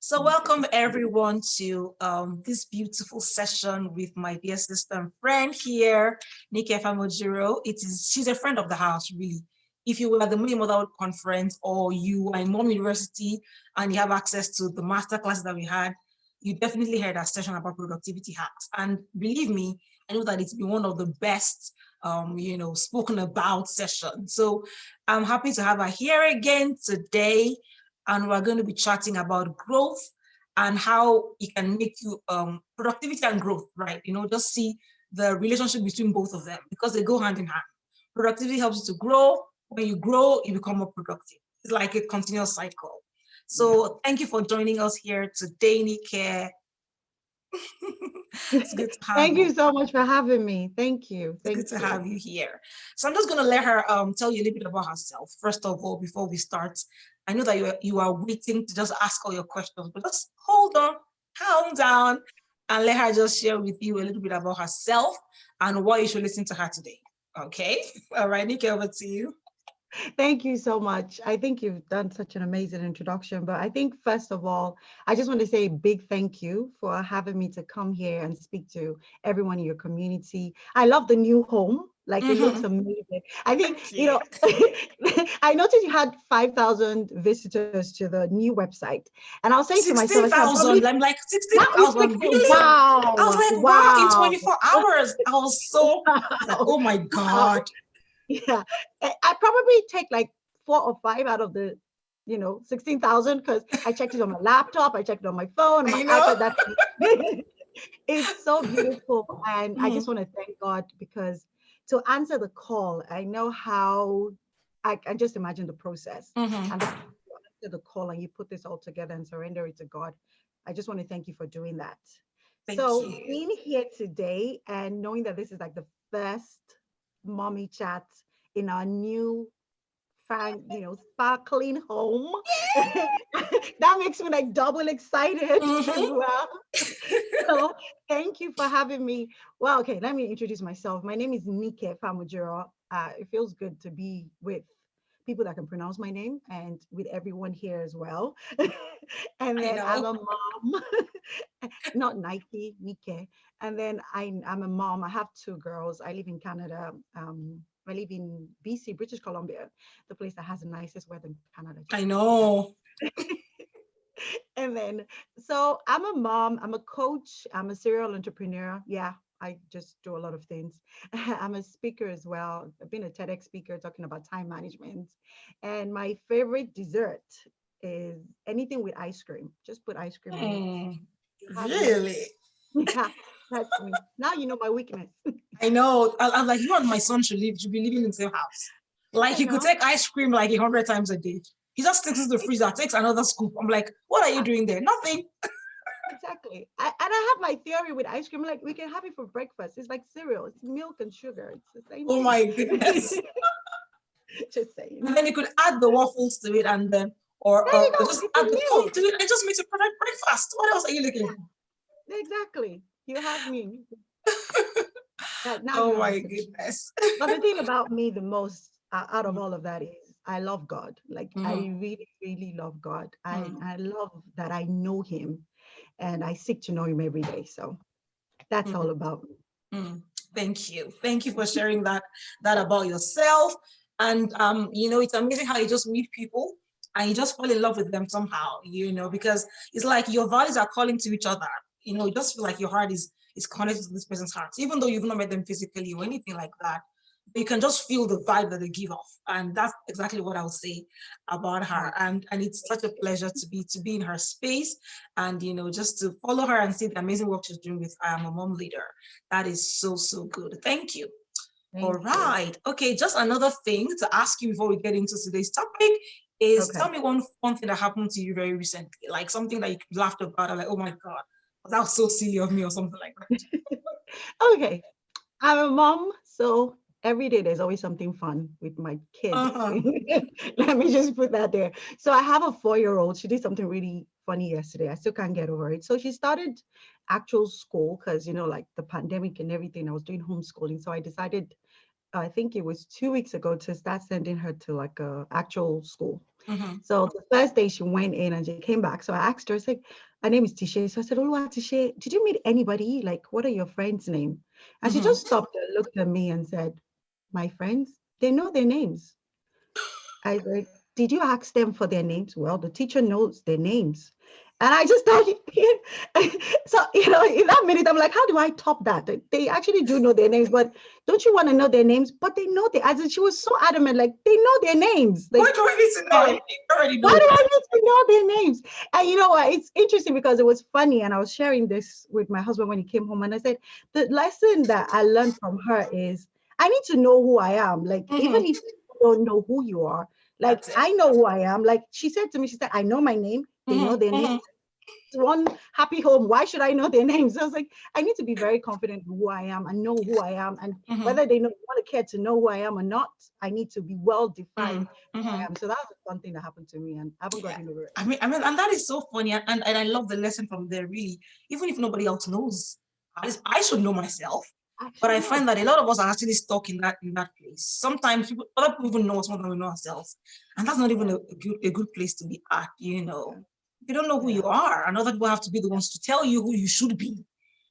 So welcome everyone to this beautiful session with my dear sister and friend here, Famojuro. She's a friend of the house, really. If you were at the Motherhood conference or you are in Mom University and you have access to the master class that we had, you definitely heard our session about productivity hacks. And believe me, I know that it's been one of the best spoken about sessions. So I'm happy to have her here again today. And we're going to be chatting about growth and how it can make you productivity and growth, right? Just see the relationship between both of them because they go hand in hand. Productivity helps you to grow. When you grow, you become more productive. It's like a continuous cycle. So thank you for joining us here today, Nike. It's good to have Thank you so much for having me. Thank you. It's good to have you here. So I'm just going to let her tell you a little bit about herself. First of all, before we start, I know that you are waiting to just ask all your questions, but just hold on, calm down, and let her just share with you a little bit about herself and why you should listen to her today. Okay? All right, Nikki, over to you. Thank you so much. I think you've done such an amazing introduction. But I think, first of all, I just want to say a big thank you for having me to come here and speak to everyone in your community. I love the new home. Like, it looks amazing. I think, I noticed you had 5,000 visitors to the new website. And I was saying to myself, 16,000. I'm like, 16,000. Really? Wow. I was like, wow, in 24 hours. I was so, like, oh my God. Yeah, I probably take like 4 or 5 out of the 16,000 because I checked it on my laptop, I checked it on my phone, my iPad. That's it's so beautiful, and I just want to thank God because to answer the call, I know how I can just imagine the process, and then you answer the call and you put this all together and surrender it to God. I just want to thank you for doing that. Thank So you. being here today and knowing that this is like the first mommy chat in our new sparkling home. That makes me like double excited as well. So thank you for having me. Well, okay, let me introduce myself. My name is Nike Famojuro. It feels good to be with people that can pronounce my name and with everyone here as well. And then I'm a mom, not Nike, Nike. And then I'm a mom. I have 2 girls. I live in Canada. I live in BC, British Columbia, the place that has the nicest weather in Canada. I know. And then, so I'm a mom, I'm a coach, I'm a serial entrepreneur. Yeah, I just do a lot of things. I'm a speaker as well. I've been a TEDx speaker talking about time management. And my favorite dessert is anything with ice cream. Just put ice cream on it. Really? Yeah, that's me. Now you know my weakness. I know. I'm like, you and my son should be living in the same house. Like, he could take ice cream like 100 times a day. He just sticks to the freezer, takes another scoop. I'm like, what are you doing there? Nothing. Exactly. And I have my theory with ice cream. Like, we can have it for breakfast. It's like cereal. It's milk and sugar. It's the same Oh thing. my goodness. Just saying. And then you could add the waffles to it and then, or just add the Coke to it and just makes a perfect breakfast. What else are you looking for? Exactly. You have me. Now you Oh know my what to do. goodness. But the thing about me the most out of all of that is I love God. Like, I really, really love God. I love that I know him and I seek to know him every day. So that's all about me. Thank you. Thank you for sharing that about yourself. And it's amazing how you just meet people and you just fall in love with them somehow, because it's like your values are calling to each other. You just feel like your heart is connected to this person's heart, even though you've not met them physically or anything like that. But you can just feel the vibe that they give off. And that's exactly what I would say about her. And it's such a pleasure to be in her space and just to follow her and see the amazing work she's doing with I Am a Mom Leader. That is so, so good. Thank you. All right. Okay, just another thing to ask you before we get into today's topic is tell me one thing that happened to you very recently, like something that you laughed about, or like, oh my God, that was so silly of me, or something like that. Okay. I'm a mom, so every day there's always something fun with my kids. Let me just put that there. So I have a 4-year-old. She did something really funny yesterday. I still can't get over it. So she started actual school because, like the pandemic and everything, I was doing homeschooling. So I decided I think it was 2 weeks ago, to start sending her to like a actual school. Mm-hmm. So the first day she went in and she came back. So I asked her, I said, her name is Tishe. So I said, Olua Tishe, did you meet anybody? Like, what are your friends' name? And she Mm-hmm. just stopped and looked at me and said, my friends, they know their names. I said, did you ask them for their names? Well, the teacher knows their names. And I just started, so, in that minute, I'm like, how do I top that? They actually do know their names, but don't you want to know their names? But they know as in she was so adamant, like, they know their names. Why Like, do I need to know it? You already why know do it. I need to know their names? And you know what? It's interesting because it was funny. And I was sharing this with my husband when he came home. And I said, the lesson that I learned from her is I need to know who I am. Like, even Mm-hmm. if you don't know who you are, like, That's it. I know who I am. Like, she said to me, she said, I know my name. They know Mm-hmm. their name. Mm-hmm. It's one happy home. Why should I know their names? So I was like, I need to be very confident in who I am and know who I am. And Mm-hmm. whether they want to care to know who I am or not, I need to be well Mm-hmm. defined who I Mm-hmm. am. So that was a fun thing that happened to me, and I haven't Yeah. gotten over it. I mean, and that is so funny, and I love the lesson from there. Really, even if nobody else knows, at least I should know myself. I But should I know. find that a lot of us are actually stuck in that place. Sometimes other people even know us more than we know ourselves, and that's not even Yeah, a good place to be at. yeah, If you don't know who you yeah, are, and other people have to be the yeah, ones to tell you who you should be,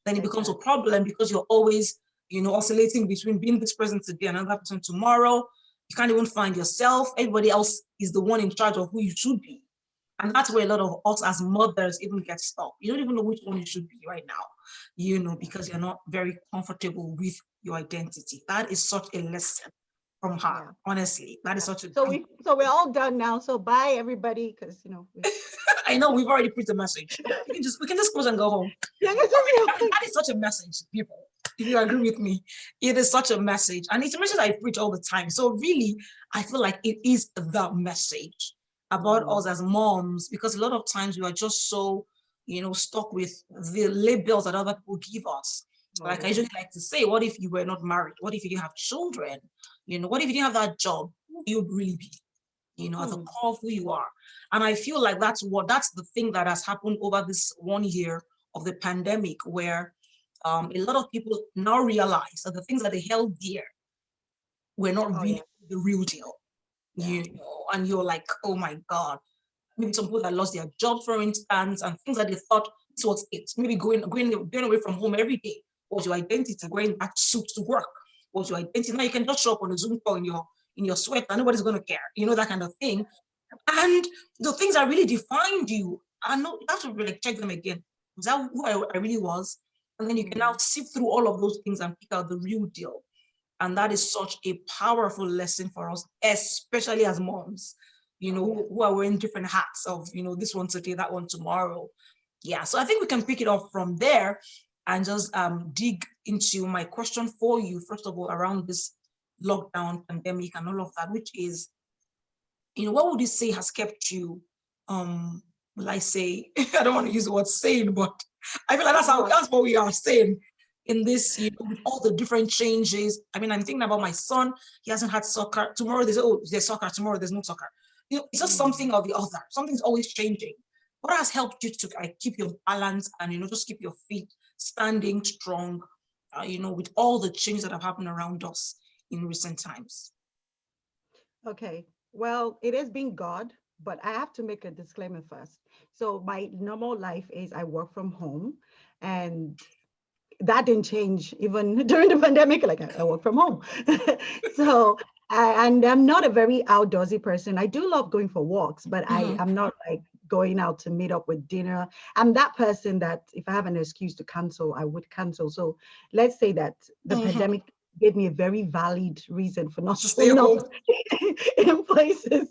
then it becomes a exactly. problem because you're always, oscillating between being this person today and another person tomorrow. You can't even find yourself. Everybody else is the one in charge of who you should be. And that's where a lot of us as mothers even get stuck. You don't even know which one you should be right now, Yeah, because you're not very comfortable with your identity. That is such a lesson from her. yeah, Honestly, that is yeah. such a So deep. we're all done now. So bye everybody, because I know we've already put the message. We can just close and go home. yeah, But really, that is such a message, people. If you agree with me, it is such a message, and it's a message I preach all the time. So really, I feel like it is the message about us as moms, because a lot of times we are just so, stuck with the labels that other people give us. oh Like I yeah, usually like to say, what if you were not married? What if you didn't have children? What if you didn't have that job? Who would you really be? At the hmm. core of who you are. And I feel like that's the thing that has happened over this 1 year of the pandemic, where a lot of people now realize that the things that they held dear were not Oh really yeah, the real deal, yeah, and you're like, oh my God. Maybe some people that lost their jobs, for instance, and things that they thought this was it. Maybe going away from home every day was your identity. Wearing that suit to work was your identity. Now you can just show up on a Zoom call in your sweat and nobody's gonna care. That kind of thing. And the things that really defined you, I know you have to like check them again. Was that who I really was? And then you can now hmm, sift through all of those things and pick out the real deal. And that yeah, is such a powerful lesson for us, especially as moms, oh yeah. who are wearing different hats of, this one today, that one tomorrow. Yeah. So I think we can pick it up from there and just dig into my question for you, first of all, around this lockdown pandemic and all of that, which is, what would you say has kept you, will I say, I don't want to use the word sane, but I feel like No, that's what we are saying in this, with all the different changes. I mean, I'm thinking about my son. He hasn't had soccer. Tomorrow they say, oh, there's soccer. Tomorrow there's no soccer. It's just mm, something or the other. Something's always changing. What has helped you to keep your balance and, just keep your feet standing strong, with all the changes that have happened around us in recent times? okay. Well, it has been God, but I have to make a disclaimer first. So my normal life is I work from home, and that didn't change even during the pandemic. Like I work from home. So and I'm not a very outdoorsy person. I do love going for walks, but Mm-hmm. I'm not like going out to meet up with dinner. I'm that person that if I have an excuse to cancel, I would cancel. So let's say that the Mm-hmm. pandemic gave me a very valid reason for not To stay showing up home. in places.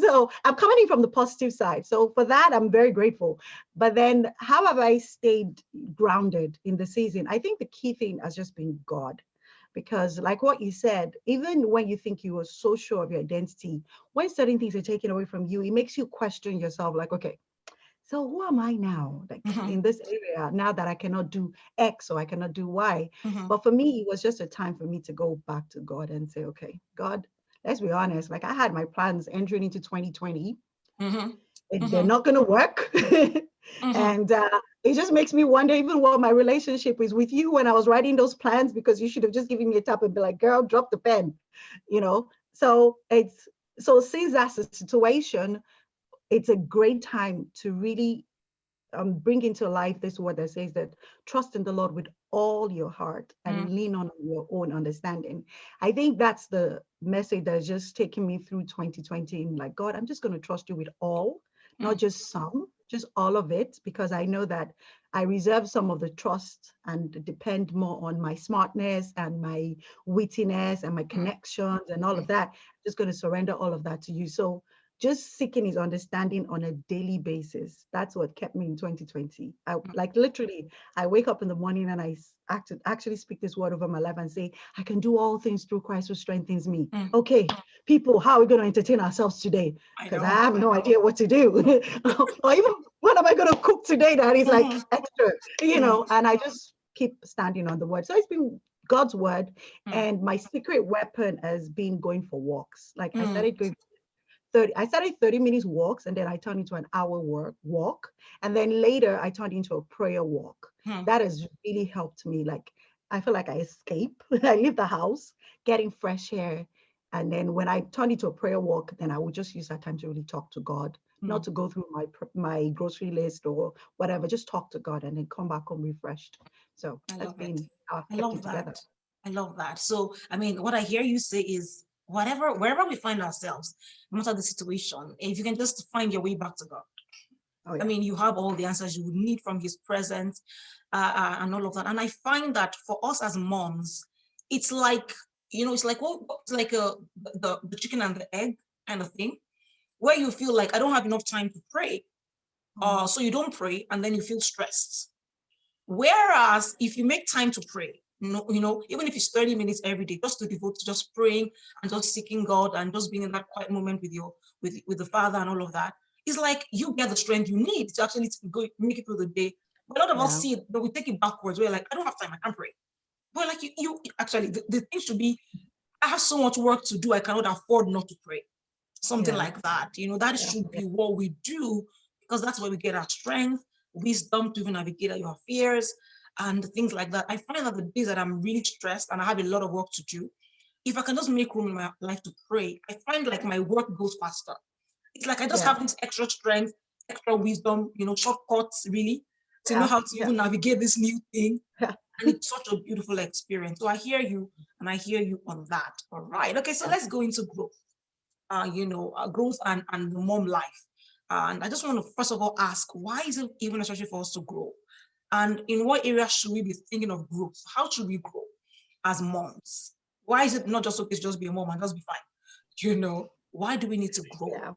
So I'm coming in from the positive side. So for that, I'm very grateful. But then how have I stayed grounded in the season? I think the key thing has just been God. Because, like what you said, even when you think you are so sure of your identity, when certain things are taken away from you, it makes you question yourself like, okay, so who am I now? Like Mm-hmm. in this area, now that I cannot do X or I cannot do Y. Mm-hmm. But for me, it was just a time for me to go back to God and say, okay, God, let's be honest. Like I had my plans entering into 2020. Mm-hmm. They're Mm-hmm. not going to work. Mm-hmm. And it just makes me wonder even what my relationship is with you when I was writing those plans, because you should have just given me a tap and be like, girl, drop the pen, you know? So since that's the situation, it's a great time to really bring into life this word that says that trust in the Lord with all your heart and lean on your own understanding. I think that's the message that's just taken me through 2020. Like, God, I'm just going to trust you with all, not just some, just all of it, because I know that I reserve some of the trust and depend more on my smartness and my wittiness and my connections and all of that. Just going to surrender all of that to you. So just seeking his understanding on a daily basis. That's what kept me in 2020. I like literally, I wake up in the morning and I actually speak this word over my life and say, I can do all things through Christ who strengthens me. Okay, people, how are we going to entertain ourselves today? Because I have no idea what to do. Or even what am I going to cook today that is like extra, you know, and I just keep standing on the word. So it's been God's word. And my secret weapon has been going for walks. Like I started going 30 minutes walks, and then I turned into an hour walk. And then later I turned into a prayer walk. That has really helped me. Like, I feel like I escape. I leave the house, getting fresh air. And then when I turn into a prayer walk, then I will just use that time to really talk to God, not to go through my grocery list or whatever, just talk to God and then come back home refreshed. So that's been how I've kept it together. I love that. So, I mean, what I hear you say is wherever we find ourselves, no matter the situation, if you can just find your way back to God. Oh, yeah. I mean, you have all the answers you would need from his presence and all of that. And I find that for us as moms, it's like, you know, it's like the chicken and the egg kind of thing, where you feel like I don't have enough time to pray. So you don't pray and then you feel stressed. Whereas if you make time to pray, you know, even if it's 30 minutes every day, just to devote to just praying and just seeking God and just being in that quiet moment with the Father and all of that, it's like you get the strength you need to actually go make it through the day. But a lot of us see it, but we take it backwards. We're like, I don't have time, I can't pray. But like you actually, the thing should be, I have so much work to do, I cannot afford not to pray. Something like that. You know, that should be what we do, because that's where we get our strength, wisdom to even navigate your fears and things like that. I find that the days that I'm really stressed and I have a lot of work to do, if I can just make room in my life to pray, I find like my work goes faster. It's like I just have this extra strength, extra wisdom, you know, shortcuts really to know how to even navigate this new thing. And it's such a beautiful experience. So I hear you and I hear you on that. All right. Okay, so let's go into growth. Growth and the mom life. And I just want to first of all ask, why is it even necessary for us to grow? And in what area should we be thinking of growth? How should we grow as moms? Why is it not just okay to just be a mom and just be fine? You know, why do we need to grow?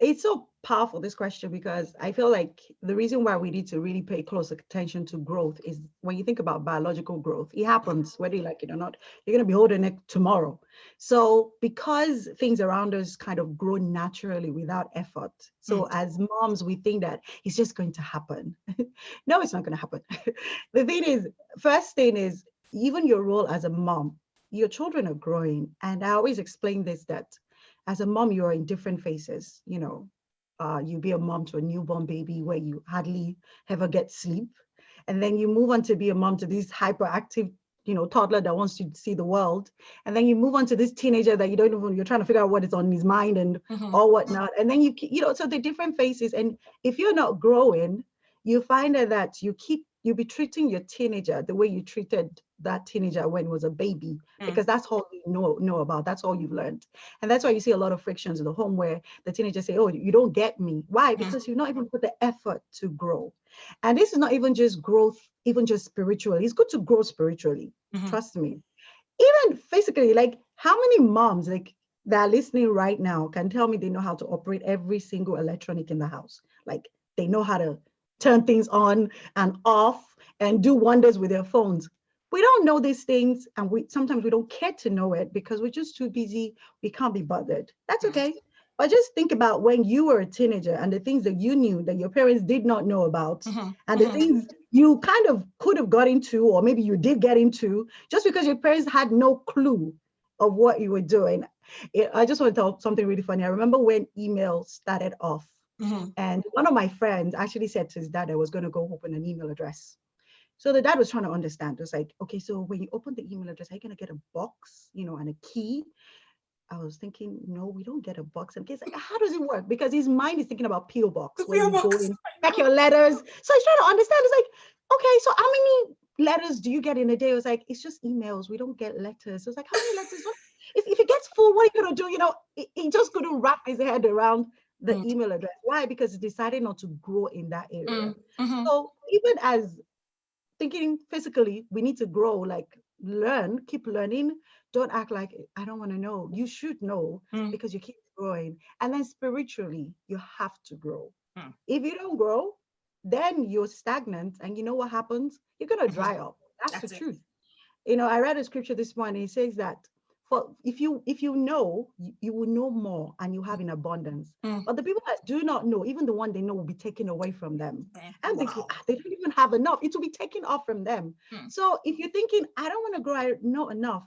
It's so powerful, this question, because I feel like the reason why we need to really pay close attention to growth is when you think about biological growth, it happens whether you like it or not. You're going to be holding it tomorrow. So because things around us kind of grow naturally without effort. So as moms, we think that it's just going to happen. No, it's not going to happen. The thing is, first thing is, even your role as a mom, your children are growing. And I always explain this, that as a mom, you're in different phases. You know, you be a mom to a newborn baby where you hardly ever get sleep. And then you move on to be a mom to this hyperactive, you know, toddler that wants to see the world. And then you move on to this teenager that you're trying to figure out what is on his mind and or whatnot. And then so the different phases. And if you're not growing, you find that you'll be treating your teenager the way you treated that teenager when it was a baby, because that's all you know about. That's all you've learned. And that's why you see a lot of frictions in the home where the teenagers say, oh, you don't get me. Why? Because you've not even put the effort to grow. And this is not even just growth, even just spiritually. It's good to grow spiritually. Trust me. Even physically, like how many moms like that are listening right now can tell me they know how to operate every single electronic in the house? Like they know how to turn things on and off and do wonders with their phones. We don't know these things, and sometimes we don't care to know it because we're just too busy. We can't be bothered. That's okay. But just think about when you were a teenager and the things that you knew that your parents ddid not know about, and the things you kind of could have got into, or maybe you did get into, just because your parents had no clue of what you were doing. I just want to tell something really funny. I remember when email started off, And one of my friends actually said to his dad, I was going to go open an email address. So the dad was trying to understand. It was like, okay, so when you open the email address, are you going to get a box, and a key? I was thinking, no, we don't get a box. And he's like, how does it work? Because his mind is thinking about P.O. box, The where PO you go box. in, check your letters. So he's trying to understand. It's like, okay, so how many letters do you get in a day? It was like, it's just emails. We don't get letters. So it's like, how many letters? If it gets full, what are you going to do? He just couldn't wrap his head around the Mm, email address. Why? Because he decided not to grow in that area. mm, mhm, So even as thinking physically, we need to grow, like learn, keep learning. Don't act like I don't want to know. You should know mm, because you keep growing. And then spiritually, you have to grow. mm, If you don't grow, then you're stagnant. And you know what happens? You're going to mhm. dry up. That's the That's it. truth. I read a scripture this morning. It says that for if you know, you will know more and you have in abundance. Mm, But the people that do not know, even the one they know will be taken away from them. okay. I'm thinking, Wow. they don't even have enough. It will be taken off from them. Mm, So if you're thinking, I don't want to grow, I know enough,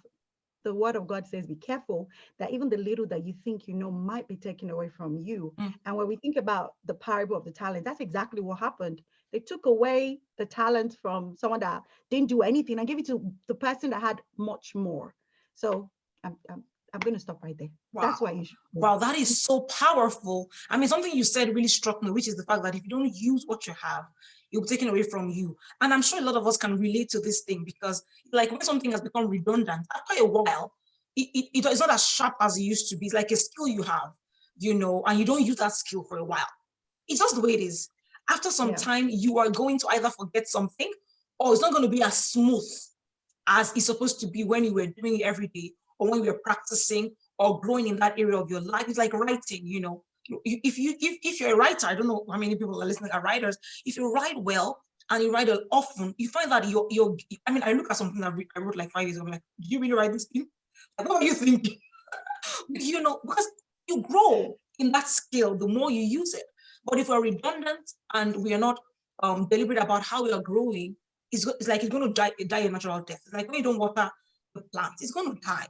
the word of God says, be careful that even the little that you think you know might be taken away from you. mm, And when we think about the parable of the talent, that's exactly what happened. They took away the talent from someone that didn't do anything and gave it to the person that had much more. So I'm going to stop right there. wow. That's why you should grow. Wow, that is so powerful. I mean, something you said really struck me, which is the fact that if you don't use what you have, it'll be taken away from you. And I'm sure a lot of us can relate to this thing because, like, when something has become redundant, after a while, it's not as sharp as it used to be. It's like a skill you have, and you don't use that skill for a while. It's just the way it is. After some Yeah. time, you are going to either forget something or it's not going to be as smooth as it's supposed to be when you were doing it every day or when you were practicing or growing in that area of your life. It's like writing. If you're a writer, I don't know how many people are listening are writers. If you write well and you write often, you find that you're I mean, I look at something that I wrote like 5 years ago. I'm like, do you really write this thing? Like, what are you thinking? Because you grow in that skill the more you use it. But if we're redundant and we are not deliberate about how we are growing, it's like it's going to die a natural death. It's like when you don't water the plant, it's going to die.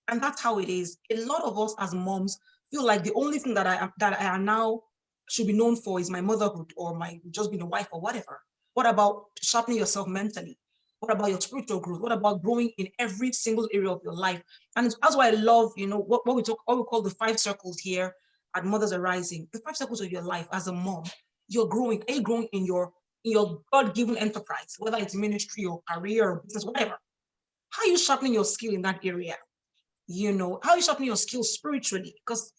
And that's how it is. A lot of us as moms feel like the only thing that I am now should be known for is my motherhood or my just being a wife or whatever. What about sharpening yourself mentally? What about your spiritual growth? What about growing in every single area of your life? And that's why I love, what we call the 5 circles here at Mothers Arising. The 5 circles of your life as a mom. You're growing. Are you growing in your God-given enterprise, whether it's ministry or career or business, whatever? How are you sharpening your skill in that area? How are you sharpening your skills spiritually? Because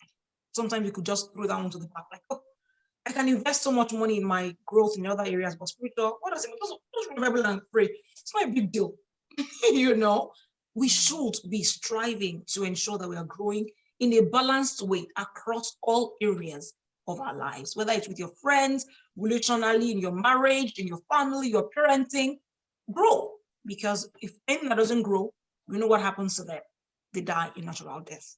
sometimes you could just throw that one to the back, like, oh, I can invest so much money in my growth in other areas, but spiritual, what does it mean? Just read the Bible and pray. It's not a big deal. We should be striving to ensure that we are growing in a balanced way across all areas of our lives, whether it's with your friends, relationally, in your marriage, in your family, your parenting. Grow, because if anything that doesn't grow, we know what happens to them. They die a natural death.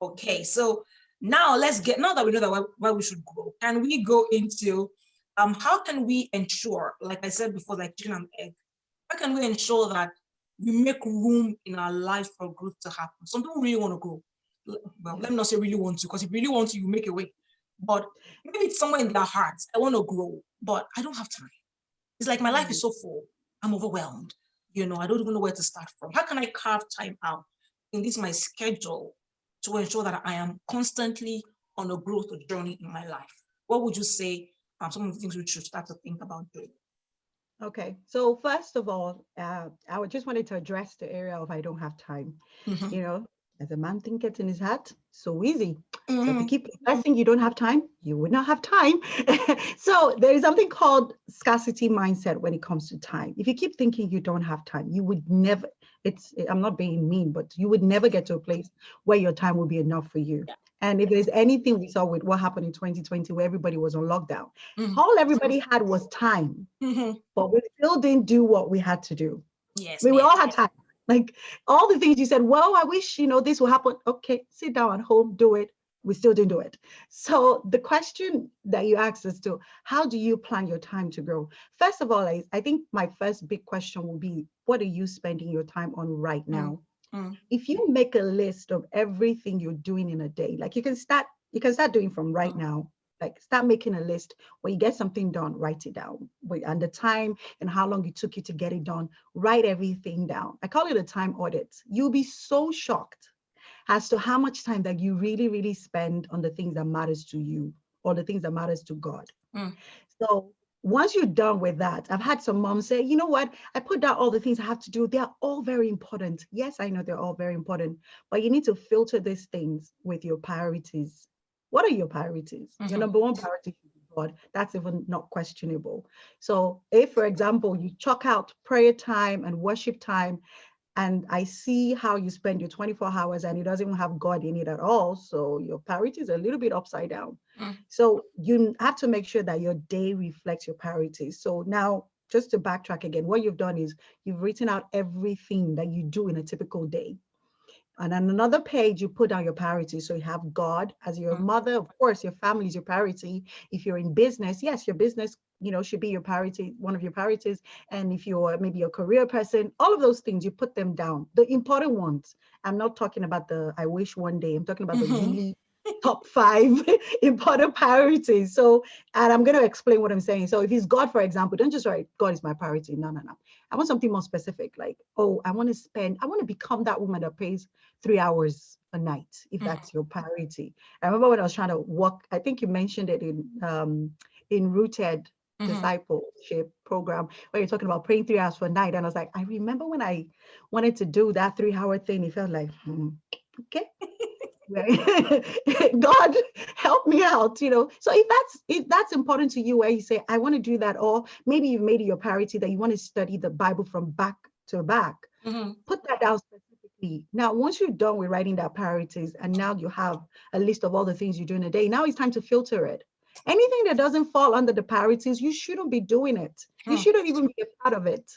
Okay, so now now that we know that why we should grow, can we go into how can we ensure, like I said before, like chicken and egg, how can we ensure that we make room in our life for growth to happen? Some people really want to grow. Well, Yeah. let me not say really want to, because if you really want to, you make a way. But maybe it's somewhere in their hearts. I want to grow, but I don't have time. It's like my life Mm. is so full. I'm overwhelmed. I don't even know where to start from. How can I carve time out in this my schedule to ensure that I am constantly on a growth journey in my life? What would you say are some of the things we should start to think about doing? Okay. So first of all, just wanted to address the area of I don't have time. Mm-hmm. You know, as a man thinketh in his heart, so easy. So if you Mm-hmm. keep professing you don't have time, you would not have time. So there is something called scarcity mindset when it comes to time. If you keep thinking you don't have time, you would never, I'm not being mean, but you would never get to a place where your time will be enough for you. Yeah. And if there's anything we saw with what happened in 2020, where everybody was on lockdown, Mm-hmm. all everybody had was time, Mm-hmm. but we still didn't do what we had to do. Yes, We ma'am. all had time. Like all the things you said, well, I wish, this will happen. Okay, sit down at home, do it. We still didn't do it. So the question that you asked us to, how do you plan your time to grow? First of all, I think my first big question will be, what are you spending your time on right now? Mm-hmm. If you make a list of everything you're doing in a day, like you can start doing from right now. Like start making a list. When you get something done, write it down. And the time and how long it took you to get it done, write everything down. I call it a time audit. You'll be so shocked as to how much time that you really, really spend on the things that matters to you or the things that matters to God. Mm. So once you're done with that, I've had some moms say, you know what, I put down all the things I have to do. They're all very important. Yes, I know they're all very important, but you need to filter these things with your priorities. What are your priorities? Your number one priority should be God. That's even not questionable. So if, for example, you chalk out prayer time and worship time, and I see how you spend your 24 hours and it doesn't even have God in it at all. So your priorities are a little bit upside down. Mm. So you have to make sure that your day reflects your priorities. So now, just to backtrack again, what you've done is you've written out everything that you do in a typical day. And on another page, you put down your priorities. So you have God as your mother. Of course, your family is your priority. If you're in business, yes, your business, should be your priority, one of your priorities. And if you're maybe a career person, all of those things, you put them down. The important ones. I'm not talking about the I wish one day. I'm talking about the really top 5 important priorities. So, and I'm going to explain what I'm saying. So if it's God, for example, don't just write God is my priority. No, no, no. I want something more specific, like, oh, I want to become that woman that pays 3 hours a night, if that's your priority. I remember when I was trying to work, I think you mentioned it in Rooted Discipleship program, where you're talking about praying 3 hours for a night. And I was like, I remember when I wanted to do that 3-hour thing, it felt like, okay. God help me out, So if that's important to you, where you say, I want to do that, or maybe you've made it your priority that you want to study the Bible from back to back, put that down specifically. Now, once you're done with writing that priorities, and now you have a list of all the things you do in a day, now it's time to filter it. Anything that doesn't fall under the priorities, you shouldn't be doing it. You shouldn't even be a part of it.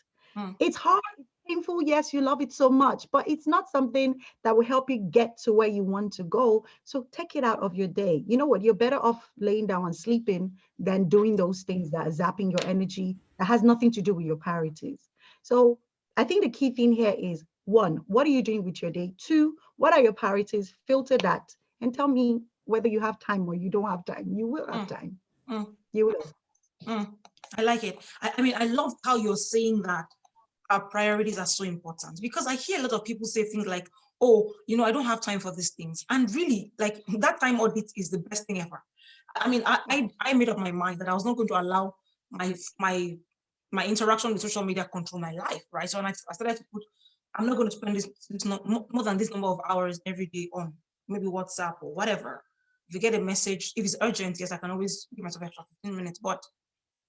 It's hard, it's painful. Yes, you love it so much, but it's not something that will help you get to where you want to go. So take it out of your day. You know what? You're better off laying down and sleeping than doing those things that are zapping your energy, that has nothing to do with your priorities. So I think the key thing here is, 1, what are you doing with your day? 2, what are your priorities? Filter that and tell me whether you have time or you don't have time. You will have time. You will. I like it. I mean, I love how you're saying that our priorities are so important, because I hear a lot of people say things like, oh, I don't have time for these things. And really, like, that time audit is the best thing ever. I mean, I made up my mind that I was not going to allow my interaction with social media control my life, right? So when I started to put, I'm not going to spend this more than this number of hours every day on maybe WhatsApp or whatever. If you get a message, if it's urgent, yes, I can always give myself extra 15 minutes, but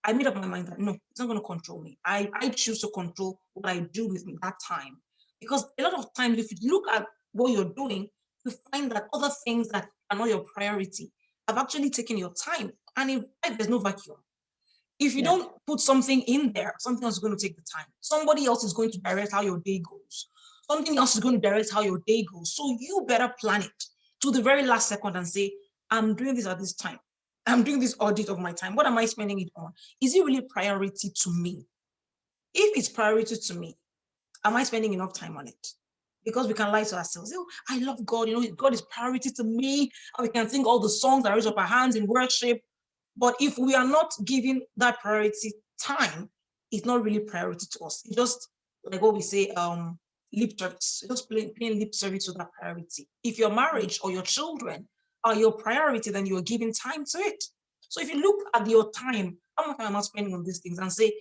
I made up my mind that no, it's not going to control me. I choose to control what I do with that time. Because a lot of times, if you look at what you're doing, you find that other things that are not your priority have actually taken your time. And in fact, there's no vacuum. If you don't put something in there, something else is going to take the time. Somebody else is going to direct how your day goes. Something else is going to direct how your day goes. So you better plan it to the very last second and say, I'm doing this at this time. I'm doing this audit of my time. What am I spending it on? Is it really priority to me? If it's priority to me, am I spending enough time on it? Because we can lie to ourselves. Oh, I love God. God is priority to me. And we can sing all the songs that raise up our hands in worship. But if we are not giving that priority time, it's not really priority to us. It's just like what we say, lip service. Just plain lip service to that priority. If your marriage or your children are your priority, then you're giving time to it. So if you look at your time, how much am I spending on these things, and say,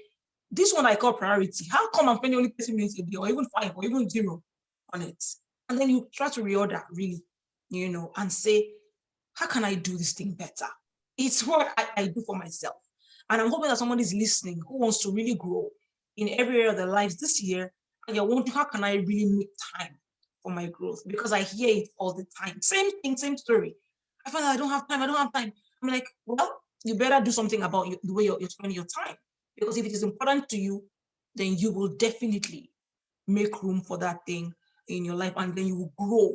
this one I call priority. How come I'm spending only 30 minutes a day, or even 5, or even 0 on it? And then you try to reorder, really, and say, how can I do this thing better? It's what I do for myself. And I'm hoping that somebody's listening who wants to really grow in every area of their lives this year. And you're wondering, how can I really make time for my growth? Because I hear it all the time. Same thing, same story. I find that I don't have time. I don't have time. I'm like, well, you better do something about the way you're spending your time. Because if it is important to you, then you will definitely make room for that thing in your life. And then you will grow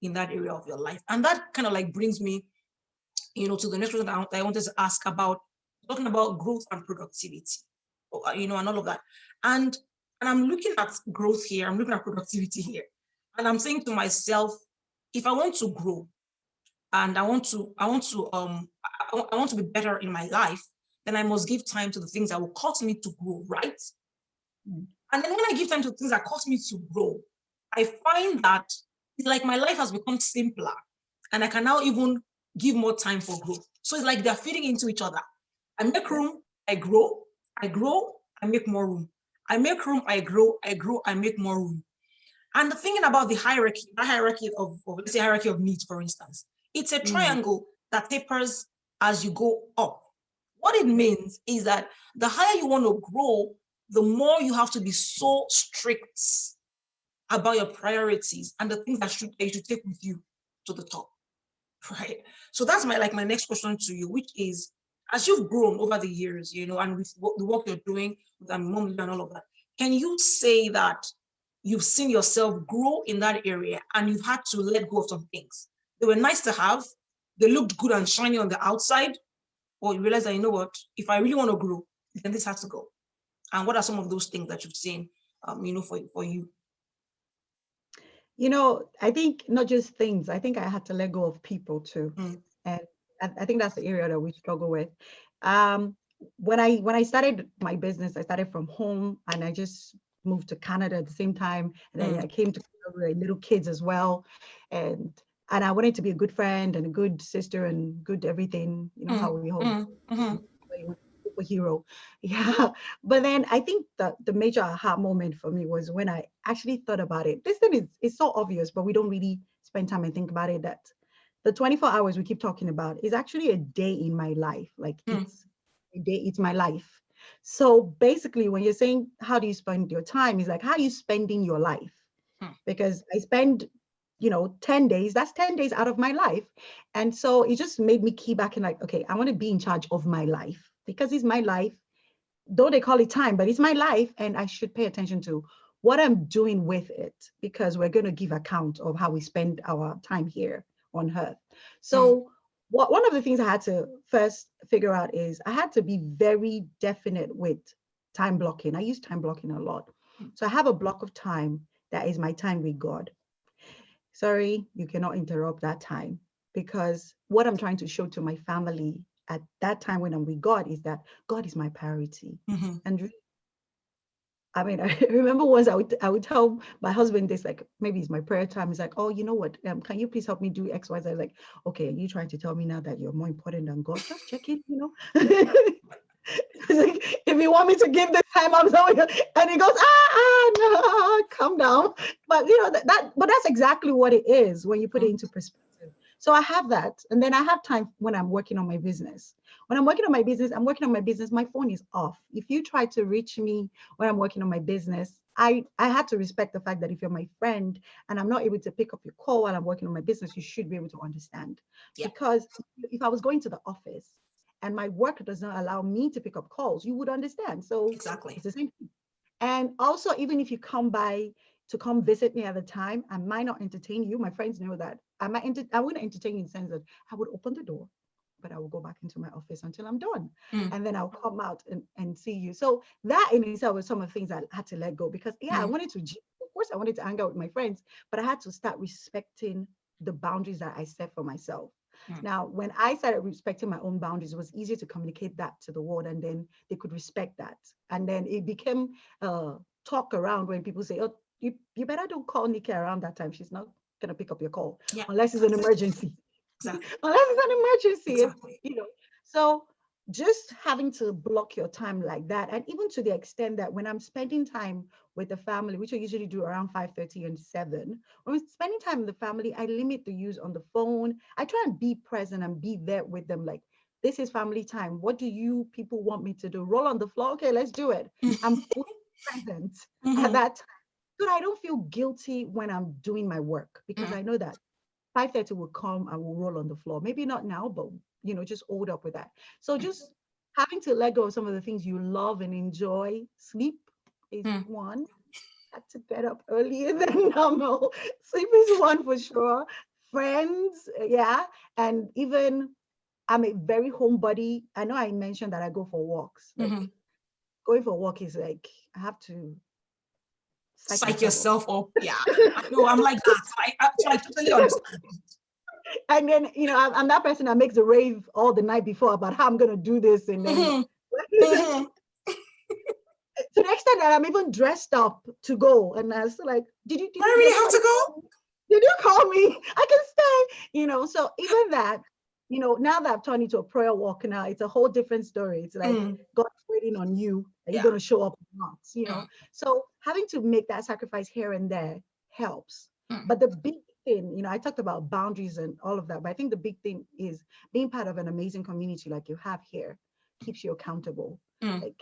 in that area of your life. And that kind of like brings me to the next question that I wanted to ask about, talking about growth and productivity, and all of that. And I'm looking at growth here, I'm looking at productivity here. And I'm saying to myself, if I want to grow, and I want to be better in my life, then I must give time to the things that will cause me to grow, right? Mm. And then when I give time to things that cause me to grow, I find that it's like my life has become simpler, and I can now even give more time for growth. So it's like they're feeding into each other. I make room, I grow, I make more room. I make room, I grow, I make more room. And the thinking about the hierarchy of let's say hierarchy of needs, for instance, it's a Mm. triangle that tapers as you go up. What it means is that the higher you want to grow, the more you have to be so strict about your priorities and the things that you should take with you to the top, right? So that's my next question to you, which is, as you've grown over the years, and with the work you're doing with mom and all of that, can you say that you've seen yourself grow in that area and you've had to let go of some things? They were nice to have, they looked good and shiny on the outside, or you realize that, you know what, if I really want to grow, then this has to go. And what are some of those things that you've seen, for you? I think not just things. I think I had to let go of people too, Mm, and I think that's the area that we struggle with. Um, when I started my business, I started from home, and I just moved to Canada at the same time, and then mm, I came to Canada with little kids as well, and and I wanted to be a good friend and a good sister and good everything. You know how mm, we all mm, mm, superhero. Yeah. But then I think the major aha moment for me was when I actually thought about it. This thing is so obvious, but we don't really spend time and think about it, that the 24 hours we keep talking about is actually a day in my life. Like mm, it's a day, it's my life. So basically, when you're saying how do you spend your time, is like how are you spending your life? mm, Because I spend 10 days, that's 10 days out of my life. And so it just made me key back and like, okay, I want to be in charge of my life because it's my life. Though they call it time, but it's my life, and I should pay attention to what I'm doing with it, because we're going to give account of how we spend our time here on earth. mm, So one of the things I had to first figure out is I had to be very definite with time blocking. I use time blocking a lot. mm. So I have a block of time that is my time with God. Sorry, you cannot interrupt that time, because what I'm trying to show to my family at that time when I'm with God is that God is my priority. Mhm. And I mean, I remember once I would tell my husband this, like maybe it's my prayer time. He's like, oh, you know what? Can you please help me do X, Y, Z? Like, okay, are you trying to tell me now that you're more important than God? Just check it. Like, if you want me to give this time, I'm sorry. And he goes, no, calm down. But but that's exactly what it is when you put it Mm, into perspective. So I have that. And then I have time when I'm working on my business. When I'm working on my business, my phone is off. If you try to reach me when I'm working on my business, I had to respect the fact that if you're my friend and I'm not able to pick up your call while I'm working on my business, you should be able to understand. yeah, Because if I was going to the office and my work does not allow me to pick up calls, you would understand. So exactly. it's the same thing. And also, even if you come by to come visit me at the time, I might not entertain you. My friends know that. I wouldn't entertain you in the sense that I would open the door, but I will go back into my office until I'm done. Mm, And then I'll come out and see you. So that in itself was some of the things I had to let go, because I mm, wanted to, of course, I wanted to hang out with my friends, but I had to start respecting the boundaries that I set for myself. mm. Now, when I started respecting my own boundaries, it was easier to communicate that to the world, and then they could respect that. And then it became talk around when people say, oh, you better don't call Nikki around that time. She's not going to pick up your call Yeah, unless it's an emergency. exactly, Unless it's an emergency, exactly. So just having to block your time like that, and even to the extent that when I'm spending time with the family, which I usually do around 5:30 and 7, when I'm spending time with the family, I limit the use on the phone. I try and be present and be there with them. Like, this is family time. What do you people want me to do? Roll on the floor? Okay, let's do it. I'm fully present at Mhm, that time. So I don't feel guilty when I'm doing my work, because mm, I know that 5:30 will come and will roll on the floor. Maybe not now, but just hold up with that. So mm, just having to let go of some of the things you love and enjoy. Sleep is mm, one. Had to get up earlier than normal. Sleep is one for sure. Friends, yeah. And even I'm a very homebody. I know I mentioned that I go for walks. Like, mhm. going for a walk is like I have to psych Psych myself up. yourself up. Yeah, I know. I'm like that. So I totally understand. And then, I'm that person that makes a rave all the night before about how I'm going to do this. And then Mhm. Mhm. to the extent that I'm even dressed up to go. And I was like, I really have to go. did you call me? I can stay, so even that, now that I've turned into a prayer walk now, it's a whole different story. It's like Mm, God's waiting on you. Are you yeah. going to show up or not? Mm, So having to make that sacrifice here and there helps. mm, But the big thing, I talked about boundaries and all of that, but I think the big thing is being part of an amazing community like you have here keeps you accountable. mm, Like,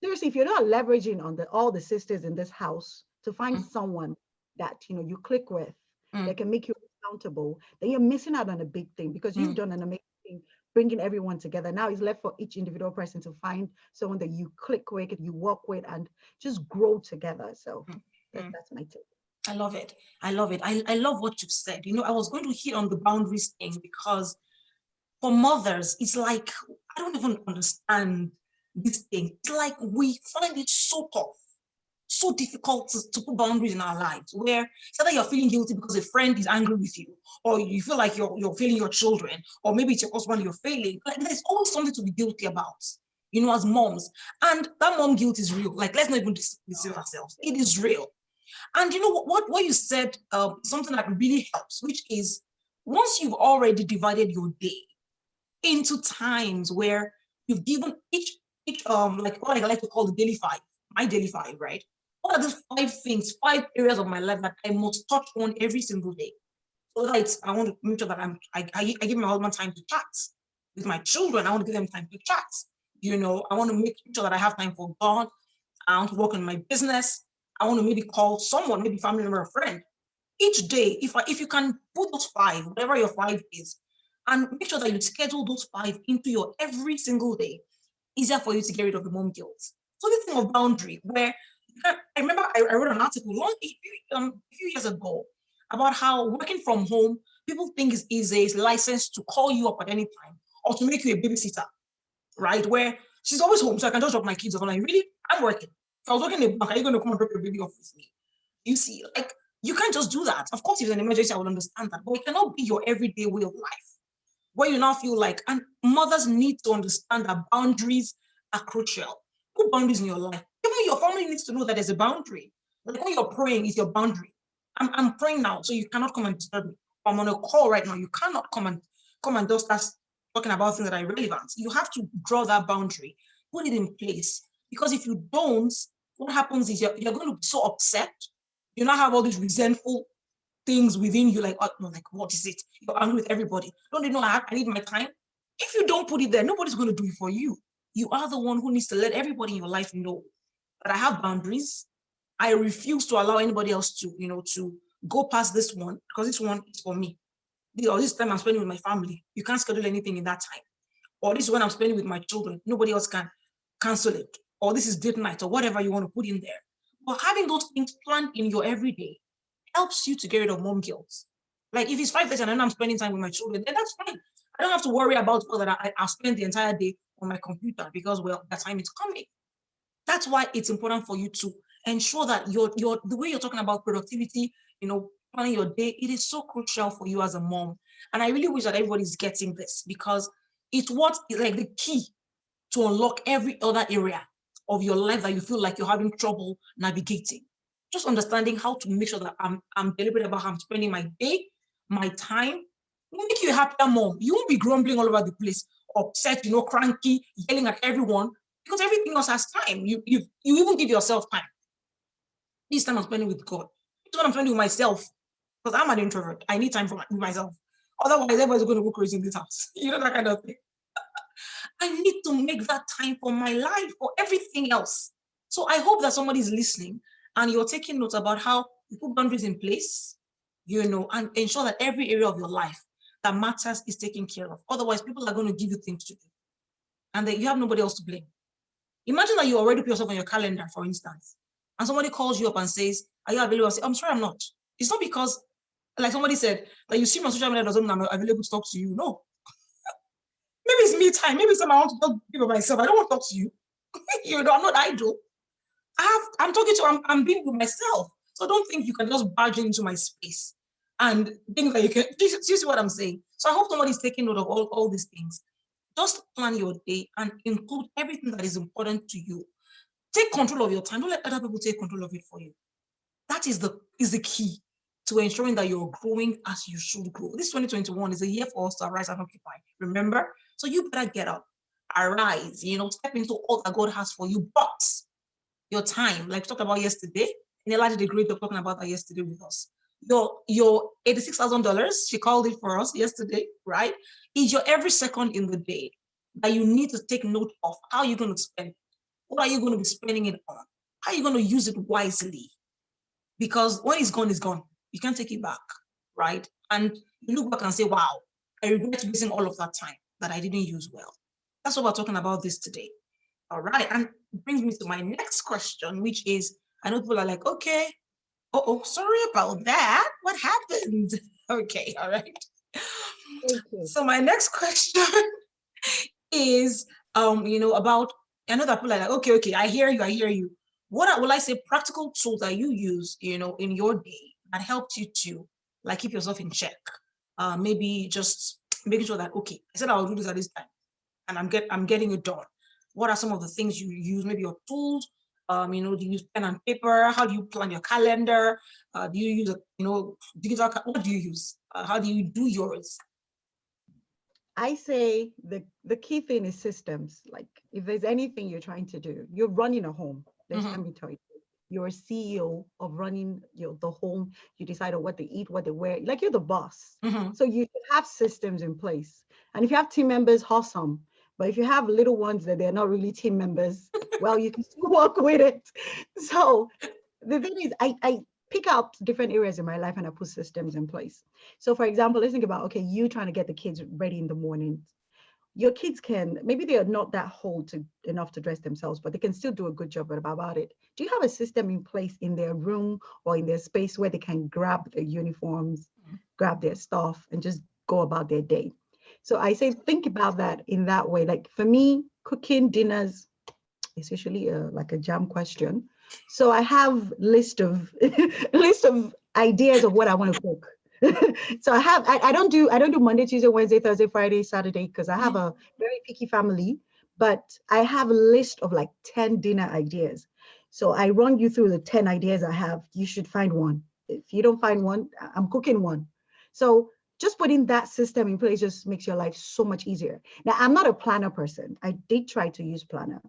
seriously, if you're not leveraging on all the sisters in this house to find mm, someone that you click with, mm, that can make you accountable, then you're missing out on a big thing, because you've mm, done an amazing thing bringing everyone together. Now it's left for each individual person to find someone that you click with, you work with, and just grow together. So mm, mm. that's my take. I love it. I love it. I love what you've said. I was going to hit on the boundaries thing because for mothers, it's like, I don't even understand this thing. It's like we find it so tough, so difficult to put boundaries in our lives, where it's either you're feeling guilty because a friend is angry with you, or you feel like you're failing your children, or maybe it's your husband you're failing. Like, there's always something to be guilty about, as moms. And that mom guilt is real. Like, let's not even deceive ourselves. It is real. And what you said, something that really helps, which is once you've already divided your day into times where you've given each like what I like to call the daily five, my daily five, right? What are these 5 things, 5 areas of my life that I must touch on every single day? So that I want to make sure that I give my husband time to chat with my children. I want to give them time to chat. I want to make sure that I have time for God. I want to work on my business. I want to maybe call someone, maybe family member or friend. Each day, if you can put those 5, whatever your 5 is, and make sure that you schedule those 5 into your every single day, easier for you to get rid of the mom guilt. So this thing of boundary, where I remember I wrote an article a few years ago about how working from home, people think is a license to call you up at any time or to make you a babysitter, right? Where she's always home, so I can just drop my kids off. I'm like, really? I'm working. If I was working in a bank, are you going to come and drop your baby off with me? You see, like, you can't just do that. Of course, if it's an emergency, I would understand that, but it cannot be your everyday way of life where you now feel like, and mothers need to understand that boundaries are crucial. Put boundaries in your life. Even your family needs to know that there's a boundary. Like when you're praying, is your boundary. I'm praying now, so you cannot come and disturb me. I'm on a call right now. You cannot come and just start talking about things that are irrelevant. You have to draw that boundary, put it in place. Because if you don't, what happens is you're going to be so upset. You now have all these resentful things within you, like, oh, no, like, what is it? You're angry with everybody. Don't they know I need my time? If you don't put it there, nobody's going to do it for you. You are the one who needs to let everybody in your life know that I have boundaries. I refuse to allow anybody else to go past this one, because this one is for me. This time I'm spending with my family. You can't schedule anything in that time. Or this is when I'm spending with my children. Nobody else can cancel it. Or this is date night, or whatever you want to put in there. But having those things planned in your everyday helps you to get rid of mom guilt. Like if it's 5:30 and I'm spending time with my children, then that's fine. I don't have to worry about whether I'll spend the entire day on my computer because, well, that time is coming. That's why it's important for you to ensure that your the way you're talking about productivity, planning your day, it is so crucial for you as a mom. And I really wish that everybody's getting this, because it's what is like the key to unlock every other area of your life that you feel like you're having trouble navigating. Just understanding how to make sure that I'm deliberate about how I'm spending my day, my time, will make you a happier mom. You won't be grumbling all over the place, upset, cranky, yelling at everyone, because everything else has time. You even give yourself time. This time I'm spending with God. This one I'm spending with myself, because I'm an introvert. I need time with myself. Otherwise, everybody's going to go crazy in this house. That kind of thing. I need to make that time for my life, for everything else. So I hope that somebody is listening and you're taking notes about how you put boundaries in place, and ensure that every area of your life that matters is taken care of. Otherwise, people are going to give you things to do and that you have nobody else to blame. Imagine that you already put yourself on your calendar, for instance, and somebody calls you up and says, are you available? I say, I'm sorry, I'm not. It's not because, like somebody said, that you see my social media doesn't mean I'm available to talk to you. No. Maybe it's me time. Maybe it's time I want to talk to myself. I don't want to talk to you. I'm not idle. I'm talking to, I'm being with myself. So don't think you can just barge into my space and things that you can, do you see what I'm saying? So I hope somebody's taking note of all these things. Just plan your day and include everything that is important to you. Take control of your time. Don't let other people take control of it for you. That is the key to ensuring that you're growing as you should grow. This 2021 is a year for us to arise and occupy. Remember? So you better get up, arise, step into all that God has for you. But your time, like we talked about yesterday, in a large degree, we're talking about that yesterday with us. Your $86,000, she called it for us yesterday, right? Is your every second in the day that you need to take note of how you're going to spend it. What are you going to be spending it on? How are you going to use it wisely? Because when it's gone, it's gone. You can't take it back, right? And you look back and say, wow, I regret wasting all of that time that I didn't use well. That's what we're talking about this today. All right. And it brings me to my next question, which is, I know people are like, okay, sorry about that. What happened? Okay, all right. Thank you. So my next question is, about, I know that people are like, okay, I hear you. What will I say practical tools that you use, in your day that helped you to like keep yourself in check? Maybe just making sure that, okay, I said I'll do this at this time and I'm getting it done. What are some of the things you use? Maybe your tools. Do you use pen and paper? How do you plan your calendar? Do you use digital? What do you use? How do you do yours? I say the key thing is systems. Like if there's anything you're trying to do, you're running a home. Let me tell you, you're a CEO of running the home. You decide on what they eat, what they wear. Like you're the boss. So you have systems in place. And if you have team members, awesome. But if you have little ones that they're not really team members, well, you can still work with it. So the thing is, I pick out different areas in my life and I put systems in place. So for example, let's think about, okay, you trying to get the kids ready in the morning. Your kids maybe they are not that old enough to dress themselves, but they can still do a good job about it. Do you have a system in place in their room or in their space where they can grab their uniforms, grab their stuff and just go about their day? So I say, think about that in that way. Like for me, cooking dinners is usually like a jam question. So I have list of ideas of what I want to cook. So I don't do Monday, Tuesday, Wednesday, Thursday, Friday, Saturday because I have a very picky family, but I have a list of like 10 dinner ideas. So I run you through the 10 ideas I have. You should find one. If you don't find one, I'm cooking one. So just putting that system in place just makes your life so much easier. Now, I'm not a planner person. I did try to use planner.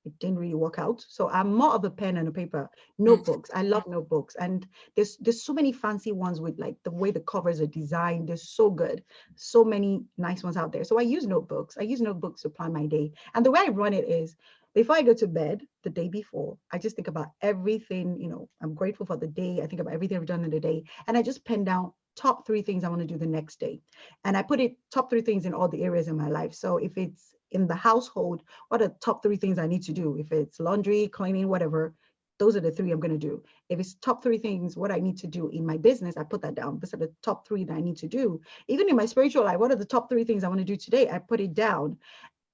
It didn't really work out. So I'm more of a pen and a paper. Notebooks. I love notebooks. And there's so many fancy ones with like the way the covers are designed. They're so good. So many nice ones out there. So I use notebooks. I use notebooks to plan my day. And the way I run it is before I go to bed the day before, I just think about everything, I'm grateful for the day. I think about everything I've done in the day. And I just pen down top 3 things I want to do the next day. And I put it top 3 things in all the areas in my life. So if it's in the household, what are the top 3 things I need to do? If it's laundry, cleaning, whatever, those are the 3 I'm going to do. If it's top 3 things, what I need to do in my business, I put that down. These are the top 3 that I need to do. Even in my spiritual life, what are the top 3 things I want to do today? I put it down.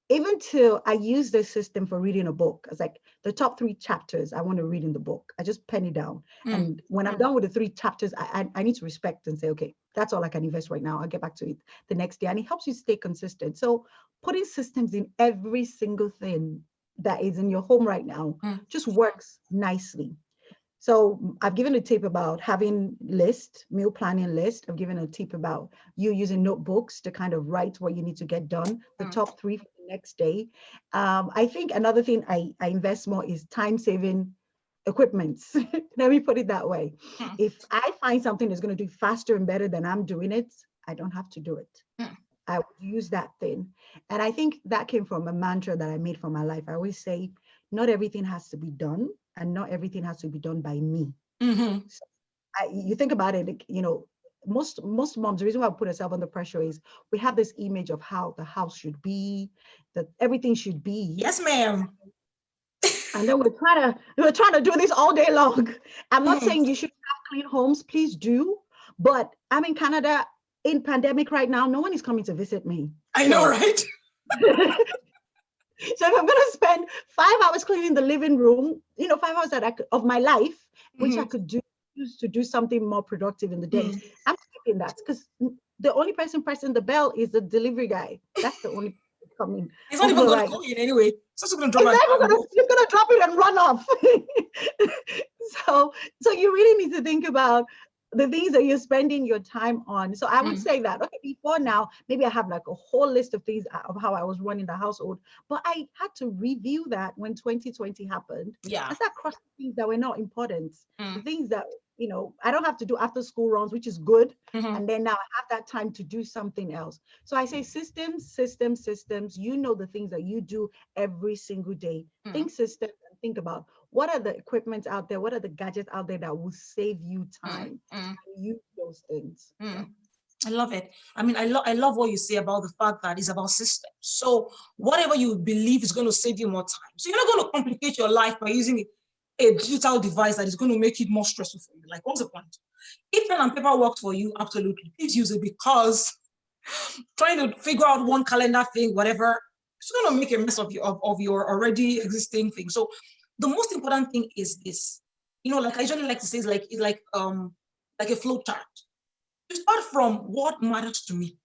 Even till I use this system for reading a book. It's like the top 3 chapters I want to read in the book. I just pen it down. And when I'm done with the 3 chapters, I need to respect and say, okay, that's all I can invest right now. I'll get back to it the next day. And it helps you stay consistent. So putting systems in every single thing that is in your home right now just works nicely. So I've given a tip about having meal planning list. I've given a tip about you using notebooks to kind of write what you need to get done, the top 3 for the next day. I think another thing I invest more is time-saving equipments. Let me put it that way. If I find something that's going to do faster and better than I'm doing it, I don't have to do it. I would use that thing. And I think that came from a mantra that I made for my life. I always say, not everything has to be done and not everything has to be done by me. So you think about it, most moms, the reason why I put herself under pressure is we have this image of how the house should be, that everything should be. Yes, ma'am. And then we're trying to do this all day long. I'm not saying you should have clean homes, please do. But I'm in Canada in pandemic right now. No one is coming to visit me. I know, right? So if I'm going to spend 5 hours cleaning the living room, 5 hours of my life, which I could do choose to do something more productive in the day, Mm. I'm skipping that because the only person pressing the bell is the delivery guy. That's the only person coming It's not even over, going to right? call you in anyway. It's just going to drop It's and never go. gonna, he's gonna drop it and run off. So you really need to think about the things that you're spending your time on. So I would Mm. say that, okay, before now, maybe I have like a whole list of things of how I was running the household, but I had to review that when 2020 happened Yeah. and start crossing things that were not important. The Mm. things that, I don't have to do after school runs, which is good. Mm-hmm. And then now I have that time to do something else. So I say systems, systems, systems. The things that you do every single day. Mm. Think systems and think about what are the equipment out there, what are the gadgets out there that will save you Mm. time. Mm. Use those things. Mm. I love it. I mean, I love what you say about the fact that it's about systems. So whatever you believe is going to save you more time. So you're not going to complicate your life by using a digital device that is going to make it more stressful for you. Like, what's the point? If pen and paper works for you, absolutely, please use it, because trying to figure out one calendar thing, whatever, it's going to make a mess of your already existing thing. So the most important thing is this. Like I usually like to say, it's like a flow chart. You start from what matters to me.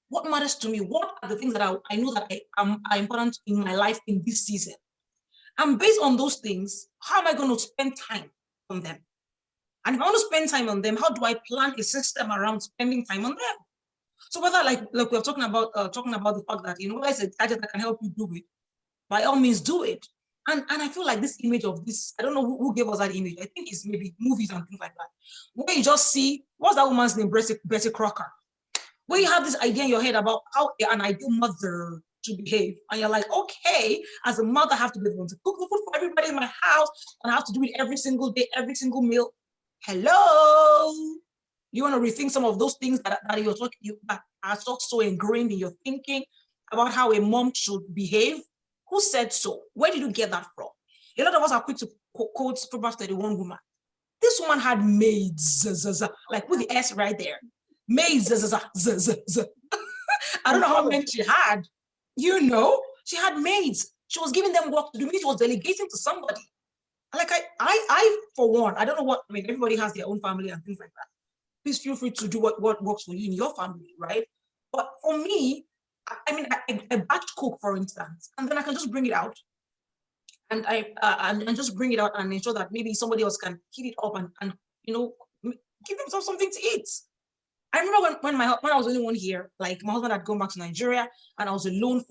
What matters to me? What are the things that I know that are important in my life in this season? And based on those things, how am I going to spend time on them? And if I want to spend time on them, how do I plan a system around spending time on them? So whether like we're talking about the fact that whether it's a gadget that can help you do it, by all means do it. And I feel like this image of this, I don't know who gave us that image. I think it's maybe movies and things like that. Where you just see, what's that woman's name? Betty Crocker. Where you have this idea in your head about how an ideal mother should behave. And you're like, okay, as a mother, I have to be able to cook the food for everybody in my house, and I have to do it every single day, every single meal. Hello. You want to rethink some of those things that are so ingrained in your thinking about how a mom should behave? Who said so? Where did you get that from? A lot of us are quick to quote Proverbs 31 woman. This woman had maids, like with the S right there. Maids, I don't know how many she had. She had maids. She was giving them work to do. She was delegating to somebody. Like I for one, I don't know what. I mean, everybody has their own family and things like that. Please feel free to do what works for you in your family, right? But for me, I mean, I batch cook, for instance, and then I can just bring it out, and and just bring it out and ensure that maybe somebody else can heat it up and give them something to eat. I remember when I was the only one here, like my husband had gone back to Nigeria, and I was alone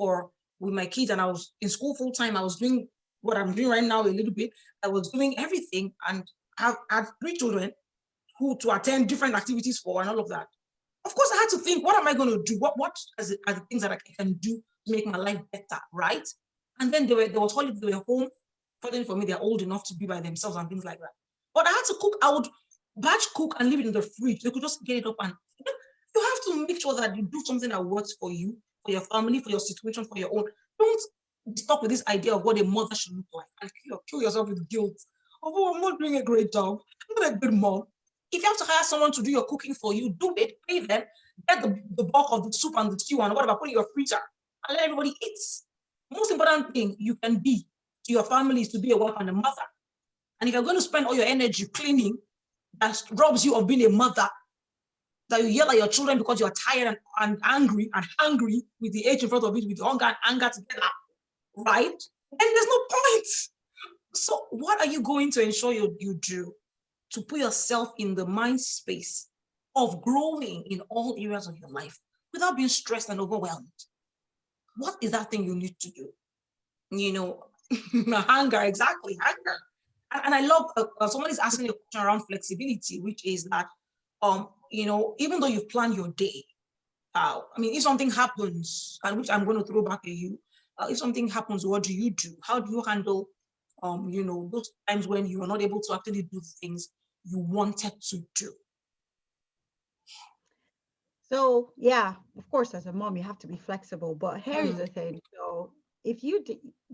with my kids, and I was in school full time. I was doing what I'm doing right now a little bit. I was doing everything, and I had 3 children who to attend different activities for and all of that. Of course, I had to think, what am I going to do? What are the things that I can do to make my life better, right? And then there was holiday, they were home. Fortunately for me, they're old enough to be by themselves and things like that. But I had to cook. I would batch cook and leave it in the fridge. They could just get it up, and you have to make sure that you do something that works for you, for your family, for your situation, for your own. Don't be stuck with this idea of what a mother should look like and kill yourself with guilt. Oh, I'm not doing a great job. I'm not a good mom. If you have to hire someone to do your cooking for you, do it, pay them, get the bulk of the soup and the stew and whatever, put it in your freezer and let everybody eat. The most important thing you can be to your family is to be a wife and a mother. And if you're going to spend all your energy cleaning, that robs you of being a mother, that you yell at your children because you're tired and angry and hungry with the age in front of it, with hunger and anger together, right? And there's no point. So what are you going to ensure you do to put yourself in the mind space of growing in all areas of your life without being stressed and overwhelmed? What is that thing you need to do? Hunger, exactly, hunger. And I love somebody's asking a question around flexibility, which is that, even though you've planned your day, I mean, if something happens, and which I'm going to throw back at you, if something happens, what do you do? How do you handle, those times when you are not able to actually do things you wanted to do? So yeah, of course, as a mom, you have to be flexible. But here is Mm. the thing. So if you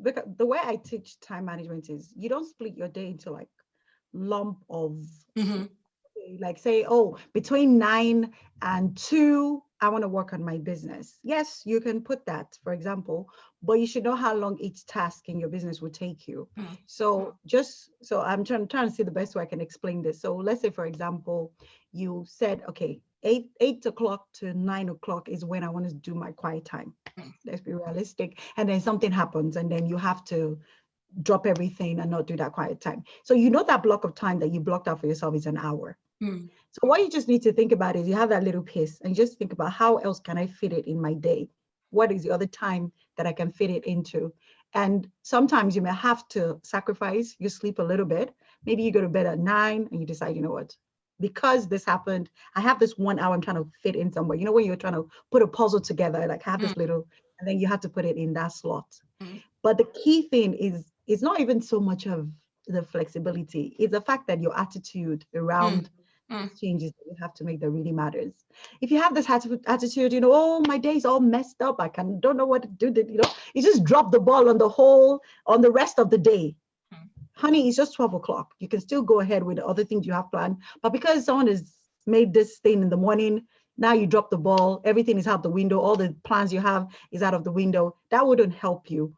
because the way I teach time management is you don't split your day into like lump of Mm-hmm. like say, oh, between 9 and 2, I want to work on my business. Yes, you can put that, for example, but you should know how long each task in your business will take you. So I'm trying to see the best way I can explain this. So let's say, for example, you said, okay, 8 o'clock to 9 o'clock is when I want to do my quiet time. Let's be realistic. And then something happens, and then you have to drop everything and not do that quiet time. So you know that block of time that you blocked out for yourself is an hour. So what you just need to think about is you have that little piece and you just think about how else can I fit it in my day? What is the other time that I can fit it into? And sometimes you may have to sacrifice your sleep a little bit. Maybe you go to bed at 9 and you decide, you know what? Because this happened, I have this 1 hour I'm trying to fit in somewhere. You know, when you're trying to put a puzzle together, like have this little, and then you have to put it in that slot. But the key thing is, it's not even so much of the flexibility, it's the fact that your attitude around changes that you have to make that really matters. If you have this attitude, you know, oh, my day's all messed up, don't know what to do, you know, you just drop the ball on the rest of the day. Honey, it's just 12 o'clock. You can still go ahead with the other things you have planned. But because someone has made this thing in the morning, now you drop the ball, everything is out the window, all the plans you have is out of the window. That wouldn't help you.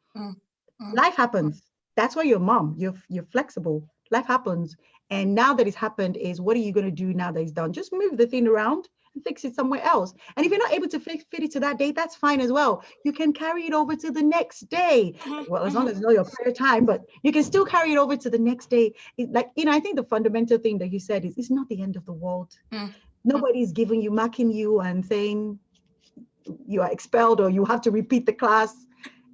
Life happens. That's why you're mom. You're flexible. Life happens. And now that it's happened, is what are you going to do now that it's done? Just move the thing around and fix it somewhere else. And if you're not able to fit it to that day, that's fine as well. You can carry it over to the next day. Well, as long as it's not your prayer time, but you can still carry it over to the next day. Like, you know, I think the fundamental thing that you said is it's not the end of the world. Nobody's giving you, marking you and saying you are expelled or you have to repeat the class.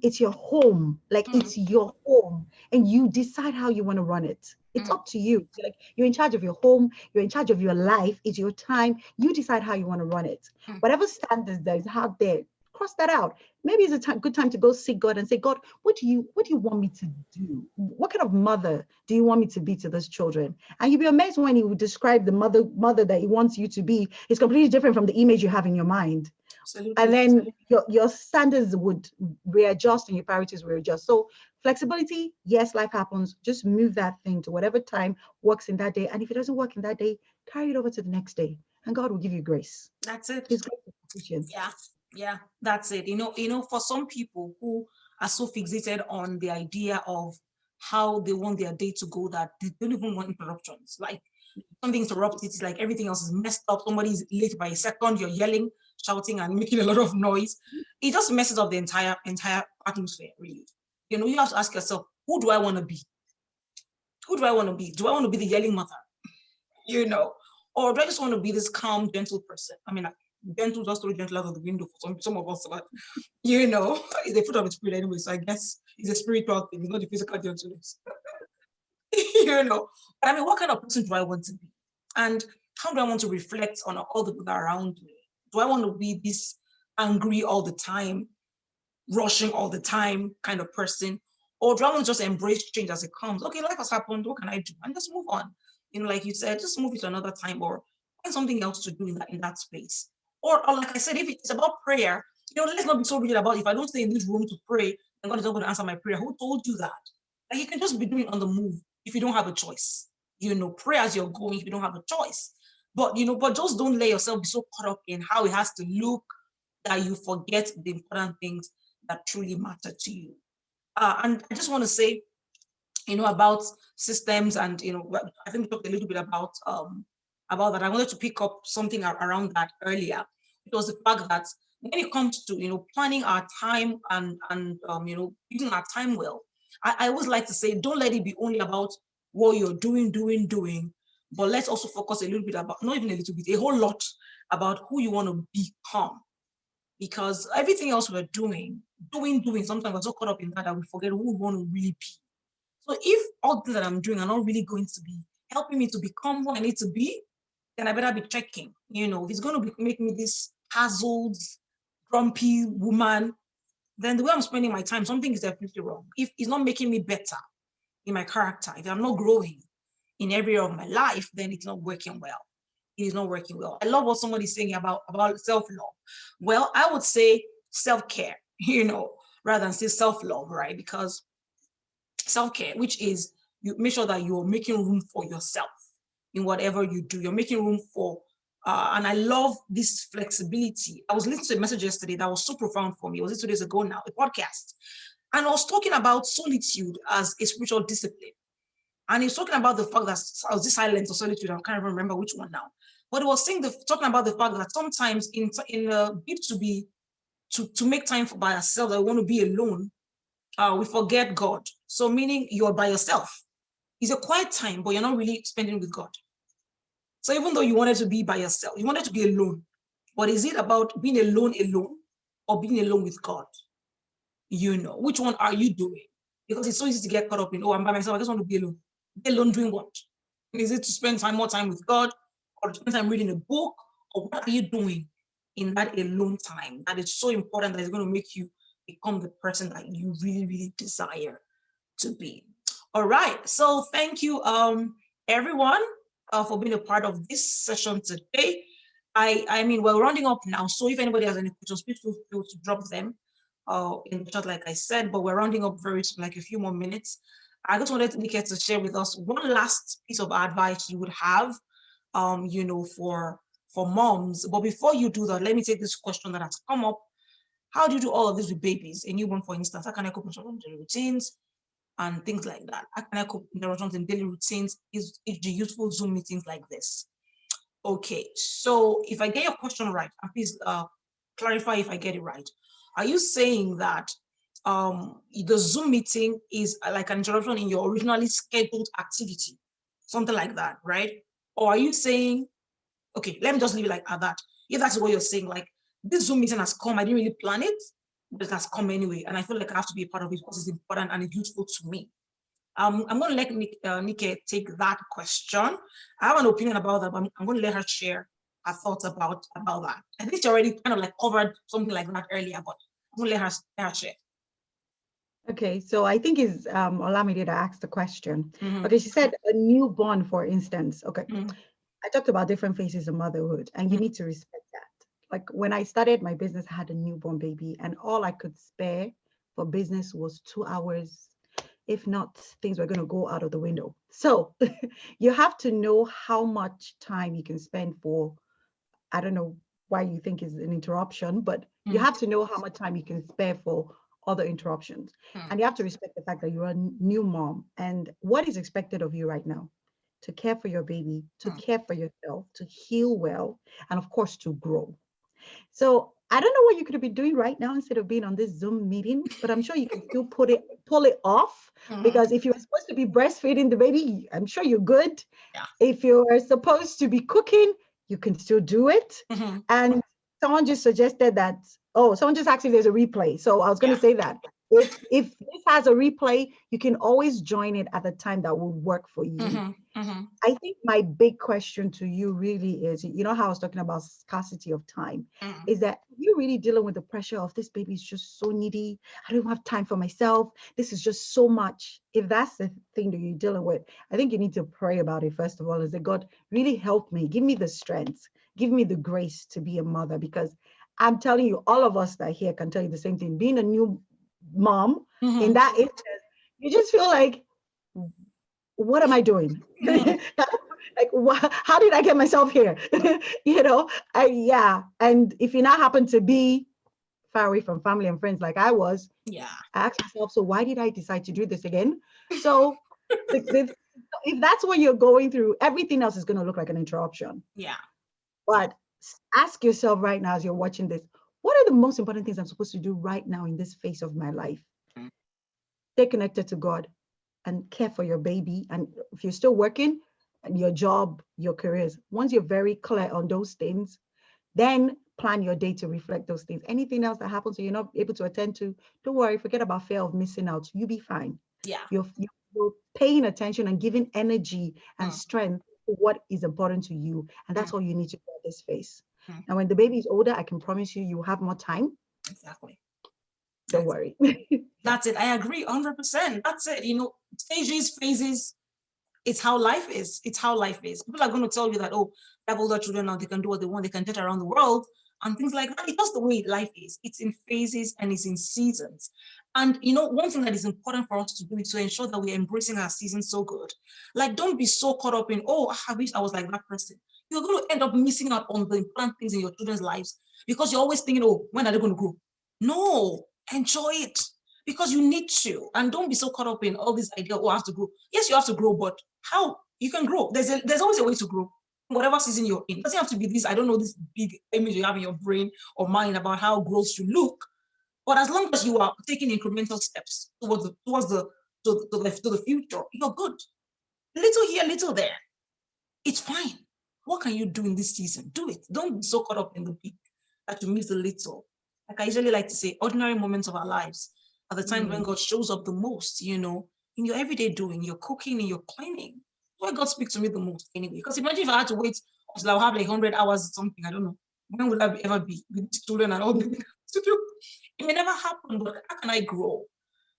It's your home, like it's your home, and you decide how you want to run it. It's up to you. You're in charge of your home, you're in charge of your life, it's your time. You decide how you want to run it. Whatever standards that is out there, cross that out. Maybe it's a good time to go seek God and say, God, what do you want me to do? What kind of mother do you want me to be to those children? And you'll be amazed when he would describe the mother that he wants you to be. It's completely different from the image you have in your mind. Absolutely. And then your standards would readjust and your priorities will readjust. So flexibility, yes, life happens. Just move that thing to whatever time works in that day. And if it doesn't work in that day, carry it over to the next day. And God will give you grace. That's it. His grace is sufficient. Yeah, that's it. You know, for some people who are so fixated on the idea of how they want their day to go that they don't even want interruptions. Like something interrupts, it's like everything else is messed up. Somebody's late by a second, you're yelling, shouting, and making a lot of noise. It just messes up the entire atmosphere, really. You know, you have to ask yourself, who do I want to be? Who do I want to be? Do I want to be the yelling mother? You know, or do I just want to be this calm, gentle person? I mean, like, gentle, just throw gentle out of the window for some of us, but you know, it's a fruit of the spirit anyway. So I guess it's a spiritual thing, it's not the physical gentleness. You know, but I mean, what kind of person do I want to be? And how do I want to reflect on all the people around me? Do I want to be this angry all the time, rushing all the time kind of person? Or do I want to just embrace change as it comes? Okay, life has happened. What can I do? And just move on. You know, like you said, just move it to another time or find something else to do in that space. Or like I said, if it's about prayer, you know, let's not be so rigid about if I don't stay in this room to pray, then God is not going to answer my prayer. Who told you that? Like you can just be doing on the move if you don't have a choice. You know, pray as you're going if you don't have a choice. But you know, but just don't let yourself be so caught up in how it has to look that you forget the important things that truly matter to you. And I just want to say, you know, about systems and, you know, I think we talked a little bit about that. I wanted to pick up something around that earlier. It was the fact that when it comes to, you know, planning our time and you know, using our time well, I always like to say, don't let it be only about what you're doing, but let's also focus a little bit about, not even a little bit, a whole lot about who you want to become. Because everything else we're doing, sometimes we're so caught up in that we forget who we want to really be. So if all the things that I'm doing are not really going to be helping me to become who I need to be, then I better be checking. You know, if it's going to make me this puzzled, grumpy woman, then the way I'm spending my time, something is definitely wrong. If it's not making me better in my character, if I'm not growing in every area of my life, then it's not working well. It is not working well. I love what somebody's saying about self-love. Well, I would say self-care, you know, rather than say self-love, right? Because self-care, which is you make sure that you're making room for yourself in whatever you do. You're making room for And I love this flexibility. I was listening to a message yesterday that was so profound for me. It was 2 days ago now, a podcast. And I was talking about solitude as a spiritual discipline. And he was talking about the fact that I was this silence or solitude. I can't even remember which one now. But he was saying talking about the fact that sometimes in a bid to make time by ourselves, that we want to be alone, we forget God. So meaning you're by yourself. It's a quiet time, but you're not really spending with God. So even though you wanted to be by yourself, you wanted to be alone, but is it about being alone or being alone with God? Which one are you doing? Because it's so easy to get caught up in, oh, I'm by myself, I just want to be alone. Be alone doing what? Is it to spend more time with God, or to spend time reading a book? Or what are you doing in that alone time that is so important that is going to make you become the person that you really, really desire to be? All right. So thank you, everyone, for being a part of this session today. I mean, we're rounding up now. So if anybody has any questions, please feel free to drop them in the chat, like I said, but we're rounding up very soon, like a few more minutes. I just wanted Nika to share with us one last piece of advice you would have, for moms. But before you do that, let me take this question that has come up. How do you do all of this with babies? A newborn, for instance, how can I cope with daily routines and things like that? How can I cope with interruptions in daily routines? Is the useful Zoom meetings like this? Okay, so if I get your question right, and please clarify if I get it right. Are you saying that the Zoom meeting is like an interruption in your originally scheduled activity, something like that, right? Or are you saying, okay, let me just leave it like at that. If that's what you're saying, like this Zoom meeting has come, I didn't really plan it, but it has come anyway, and I feel like I have to be a part of it because it's important and it's useful to me. I'm going to let Nike take that question. I have an opinion about that, but I'm going to let her share her thoughts about that. I think she already kind of like covered something like that earlier, but I'm going to let her share. Okay, so I think it's Olamide that asked the question. Okay, she said a newborn, for instance. Okay, I talked about different phases of motherhood, and you need to respect that. Like when I started my business, I had a newborn baby, and all I could spare for business was 2 hours. If not, things were going to go out of the window. So you have to know how much time you can spend for, I don't know why you think is an interruption, but you have to know how much time you can spare for other interruptions. And you have to respect the fact that you're a new mom. And what is expected of you right now? To care for your baby, to care for yourself, to heal well, and of course, to grow. So I don't know what you could be doing right now instead of being on this Zoom meeting, but I'm sure you can still pull it off, because if you're supposed to be breastfeeding the baby, I'm sure you're good. Yeah. If you're supposed to be cooking, you can still do it. And someone just suggested that, someone just asked if there's a replay. So I was going to say that if this has a replay, you can always join it at the time that will work for you. I think my big question to you really is, how I was talking about scarcity of time, is that you're really dealing with the pressure of this baby is just so needy. I don't have time for myself. This is just so much. If that's the thing that you're dealing with, I think you need to pray about it. First of all, is that God, really help me, give me the strength, give me the grace to be a mother, because I'm telling you, all of us that are here can tell you the same thing. Being a new mom in that instance, you just feel like, what am I doing? Like, how did I get myself here? And if you now happen to be far away from family and friends like I was, I asked myself, so why did I decide to do this again? So if that's what you're going through, everything else is going to look like an interruption. Yeah. But ask yourself right now as you're watching this, what are the most important things I'm supposed to do right now in this phase of my life? Stay connected to God and care for your baby. And if you're still working, and your job, your careers, once you're very clear on those things, then plan your day to reflect those things. Anything else that happens you're not able to attend to, don't worry, forget about fear of missing out. You'll be fine. Yeah. You're paying attention and giving energy and strength to what is important to you. And that's all you need to do at this phase. And when the baby is older, I can promise you, you will have more time. Exactly. Don't worry. That's it. I agree 100%. That's it. Stages, phases, it's how life is. It's how life is. People are going to tell you that, oh, they have older children now, they can do what they want, they can get around the world and things like that. It's just the way life is. It's in phases and it's in seasons. And one thing that is important for us to do is to ensure that we're embracing our season so good. Like, don't be so caught up in, oh, I wish I was like that person. you're going to end up missing out on the important things in your children's lives because you're always thinking, oh, when are they going to grow? No, enjoy it because you need to. And don't be so caught up in all this idea, oh, I have to grow. Yes, you have to grow, but how? You can grow. There's always a way to grow. Whatever season you're in. It doesn't have to be this, I don't know, this big image you have in your brain or mind about how growth should look. But as long as you are taking incremental steps to the future, you're good. Little here, little there. It's fine. What can you do in this season? Do it. Don't be so caught up in the big that you miss the little. Like I usually like to say, ordinary moments of our lives are the times when God shows up the most, in your everyday doing, your cooking, in your cleaning. Where God speaks to me the most anyway. Because imagine if I had to wait until I'll have like 100 hours or something, I don't know. When will I ever be with children and all the things to do? It may never happen, but how can I grow?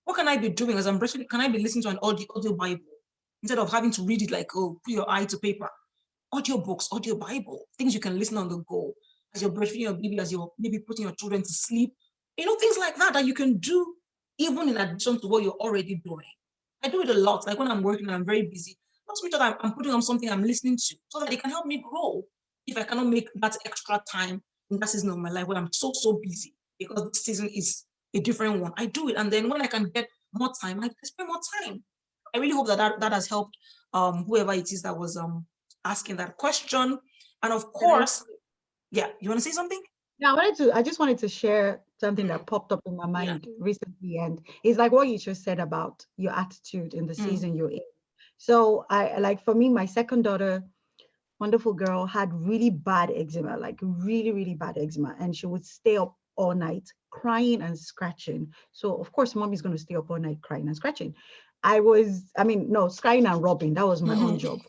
What can I be doing as I'm breastfeeding? Can I be listening to an audio Bible instead of having to read it like, oh, put your eye to paper? Audio books, audio Bible, things you can listen on the go as you're breastfeeding your baby, as you're maybe putting your children to sleep. Things like that you can do even in addition to what you're already doing. I do it a lot. Like when I'm working and I'm very busy, just make sure that I'm putting on something I'm listening to so that it can help me grow. If I cannot make that extra time in that season of my life where I'm so busy because this season is a different one, I do it. And then when I can get more time, I spend more time. I really hope that has helped whoever it is that was asking that question. And of course, yeah, you want to say something? Yeah, I just wanted to share something that popped up in my mind recently. And it's like what you just said about your attitude in the season you're in. So for me, my second daughter, wonderful girl, had really bad eczema, like really, really bad eczema. And she would stay up all night crying and scratching. So of course, mommy's going to stay up all night crying and scratching. Scrying and rubbing. That was my own job.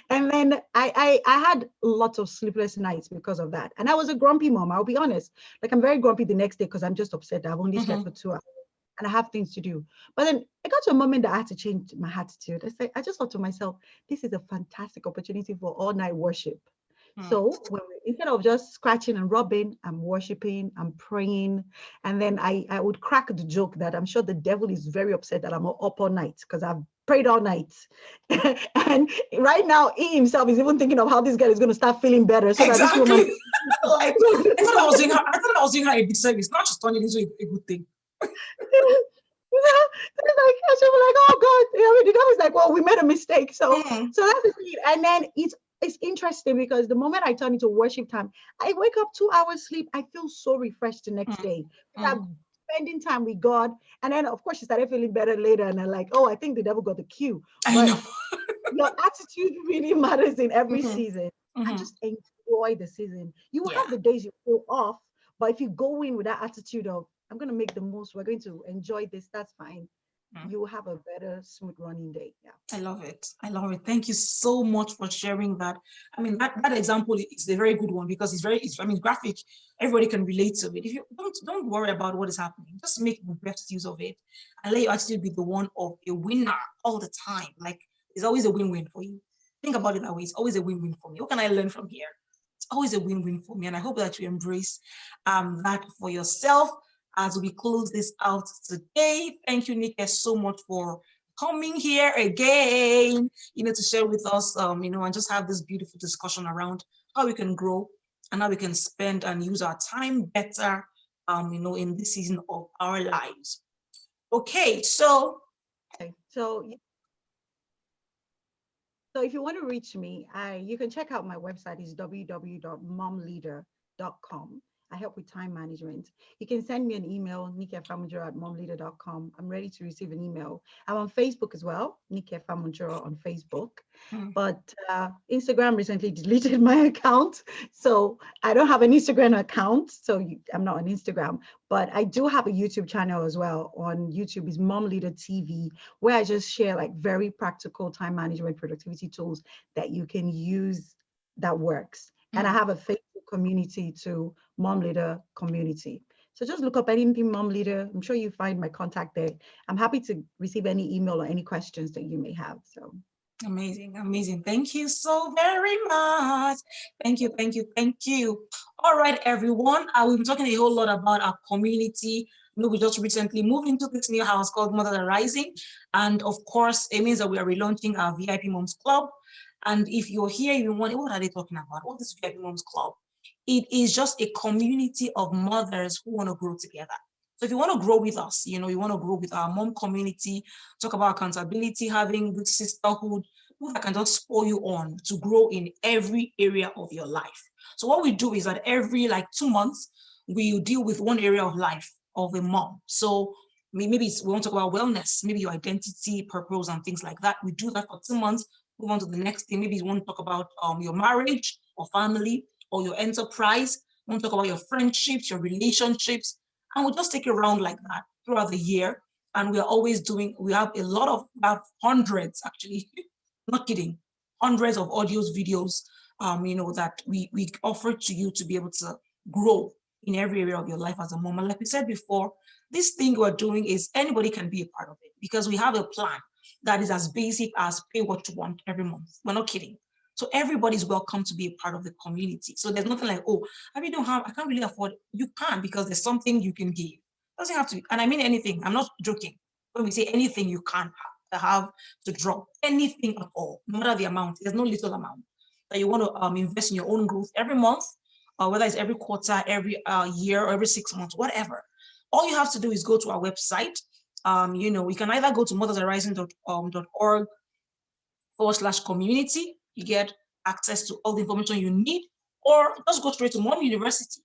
And then I had lots of sleepless nights because of that. And I was a grumpy mom, I'll be honest. Like I'm very grumpy the next day because I'm just upset that I've only slept for 2 hours and I have things to do. But then I got to a moment that I had to change my attitude. I just thought to myself, this is a fantastic opportunity for all night worship. So instead of just scratching and rubbing, I'm worshiping, I'm praying. And then I would crack the joke that I'm sure the devil is very upset that I'm up all night because I've prayed all night. And right now, he himself is even thinking of how this girl is going to start feeling better. So exactly. That this woman... I thought I was doing her a disservice, not just turning into a good thing. I should be like, oh God, the devil is like, well, we made a mistake. So that's it. And then it's interesting because the moment I turn into worship time, I wake up 2 hours sleep. I feel so refreshed the next day. I'm spending time with God. And then, of course, she started feeling better later. And I'm like, oh, I think the devil got the cue. I know. Your attitude really matters in every season. And just enjoy the season. You will have the days you feel off. But if you go in with that attitude of, I'm going to make the most, we're going to enjoy this, that's fine. You will have a better, smooth running day. Yeah. I love it. Thank you so much for sharing that. I mean, that example is a very good one because it's graphic. Everybody can relate to it. If you don't worry about what is happening, just make the best use of it and let your attitude be the one of a winner all the time. Like it's always a win-win for you. Think about it that way. It's always a win-win for me. What can I learn from here? It's always a win-win for me. And I hope that you embrace that for yourself as we close this out today. Thank you, Nike, so much for coming here again, to share with us, and just have this beautiful discussion around how we can grow and how we can spend and use our time better, in this season of our lives. Okay, so if you want to reach me, you can check out my website. Is www.momleader.com. I help with time management. You can send me an email, nikefamojuro@momleader.com. I'm ready to receive an email. I'm on Facebook as well, Nike Famojuro on Facebook. But Instagram recently deleted my account. So I don't have an Instagram account. So I'm not on Instagram. But I do have a YouTube channel as well. On YouTube is Mom Leader TV, where I just share like very practical time management productivity tools that you can use that works. And I have a Facebook community to Mom Leader community. So just look up anything Mom Leader. I'm sure you find my contact there. I'm happy to receive any email or any questions that you may have. So amazing. Thank you so very much. Thank you. All right, everyone. We've been talking a whole lot about our community. We just recently moved into this new house called Motherhood Rising. And of course, it means that we are relaunching our VIP Moms Club. And if you're here, you want, what are they talking about? What is VIP Moms Club? It is just a community of mothers who want to grow together. So if you want to grow with us, you know, you want to grow with our mom community, talk about accountability, having good sisterhood, who that can just spur you on to grow in every area of your life. So what we do is that every like 2 months, we deal with one area of life of a mom. So maybe we want to talk about wellness, maybe your identity, purpose, and things like that. We do that for 2 months, move on to the next thing. Maybe you want to talk about your marriage or family or your enterprise. You want to talk about your friendships, your relationships, and we'll just take it around like that throughout the year. And we're always doing, we have a lot of, we have hundreds actually, not kidding, hundreds of audios, videos, that we offer to you to be able to grow in every area of your life as a mom. And like we said before, this thing we're doing is anybody can be a part of it because we have a plan that is as basic as pay what you want every month. We're not kidding. So everybody's welcome to be a part of the community. So there's nothing like, oh, I really don't have, I can't really afford. You can because there's something you can give. It doesn't have to be, and I mean anything. I'm not joking. When we say anything, you can have to drop anything at all, no matter the amount. There's no little amount that you want to invest in your own growth every month, whether it's every quarter, every year, or every 6 months, whatever. All you have to do is go to our website. You can either go to mothersarising.org/community. You get access to all the information you need, or just go straight to Mom University.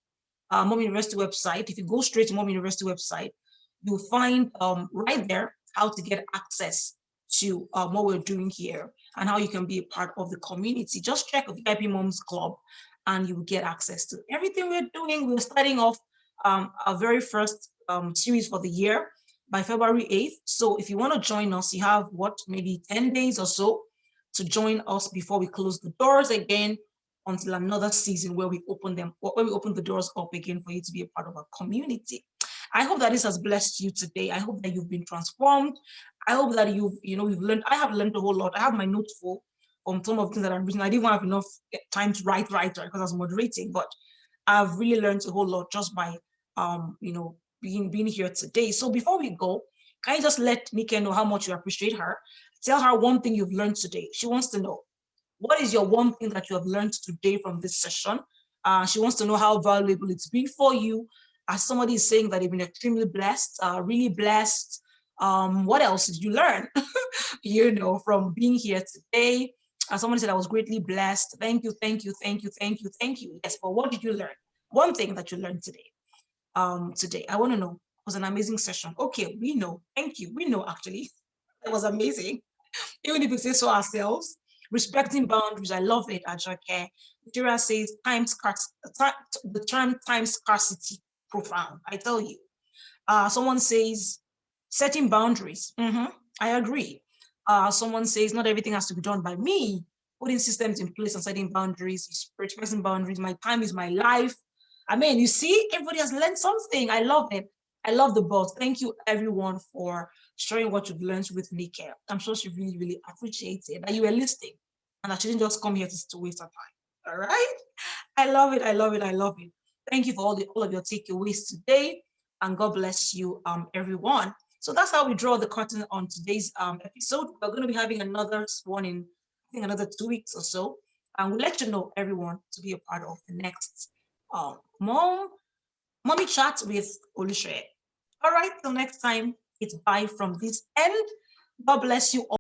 Mom University website. If you go straight to Mom University website, you'll find right there how to get access to what we're doing here and how you can be a part of the community. Just check VIP Moms Club and you will get access to everything we're doing. We're starting off our very first series for the year by February 8th. So if you want to join us, you have maybe 10 days or so to join us before we close the doors again until another season where we open the doors up again for you to be a part of our community. I hope that this has blessed you today. I hope that you've been transformed. I hope that you've learned. I have learned a whole lot. I have my notes full on some of the things that I'm reading. I didn't have enough time to write because I was moderating, but I've really learned a whole lot just by being here today. So before we go, can you just let Nika know how much you appreciate her? Tell her one thing you've learned today. She wants to know, what is your one thing that you have learned today from this session? She wants to know how valuable it's been for you. As somebody is saying that they've been extremely blessed, really blessed. What else did you learn, from being here today? Somebody said I was greatly blessed. Thank you, thank you, thank you, thank you, thank you. Yes, but what did you learn? One thing that you learned today. Today, I want to know. It was an amazing session. Okay, we know. Thank you. We know actually. It was amazing. Even if we say so ourselves, respecting boundaries. I love it, Ajoke. Nigeria says the term time scarcity, profound. I tell you. Someone says setting boundaries. I agree. Someone says not everything has to be done by me. Putting systems in place and setting boundaries, respecting boundaries. My time is my life. I mean, you see, everybody has learned something. I love it. I love the boss. Thank you, everyone, for sharing what you've learned with Nika. I'm sure she really, really appreciates it that you were listening and that she didn't just come here to waste her time. All right. I love it. I love it. I love it. Thank you for all of your takeaways today. And God bless you, everyone. So that's how we draw the curtain on today's episode. We're going to be having another one in, I think, another 2 weeks or so. And we'll let you know, everyone, to be a part of the next mommy chat with Oluseye. All right, till next time, it's bye from this end. God bless you all.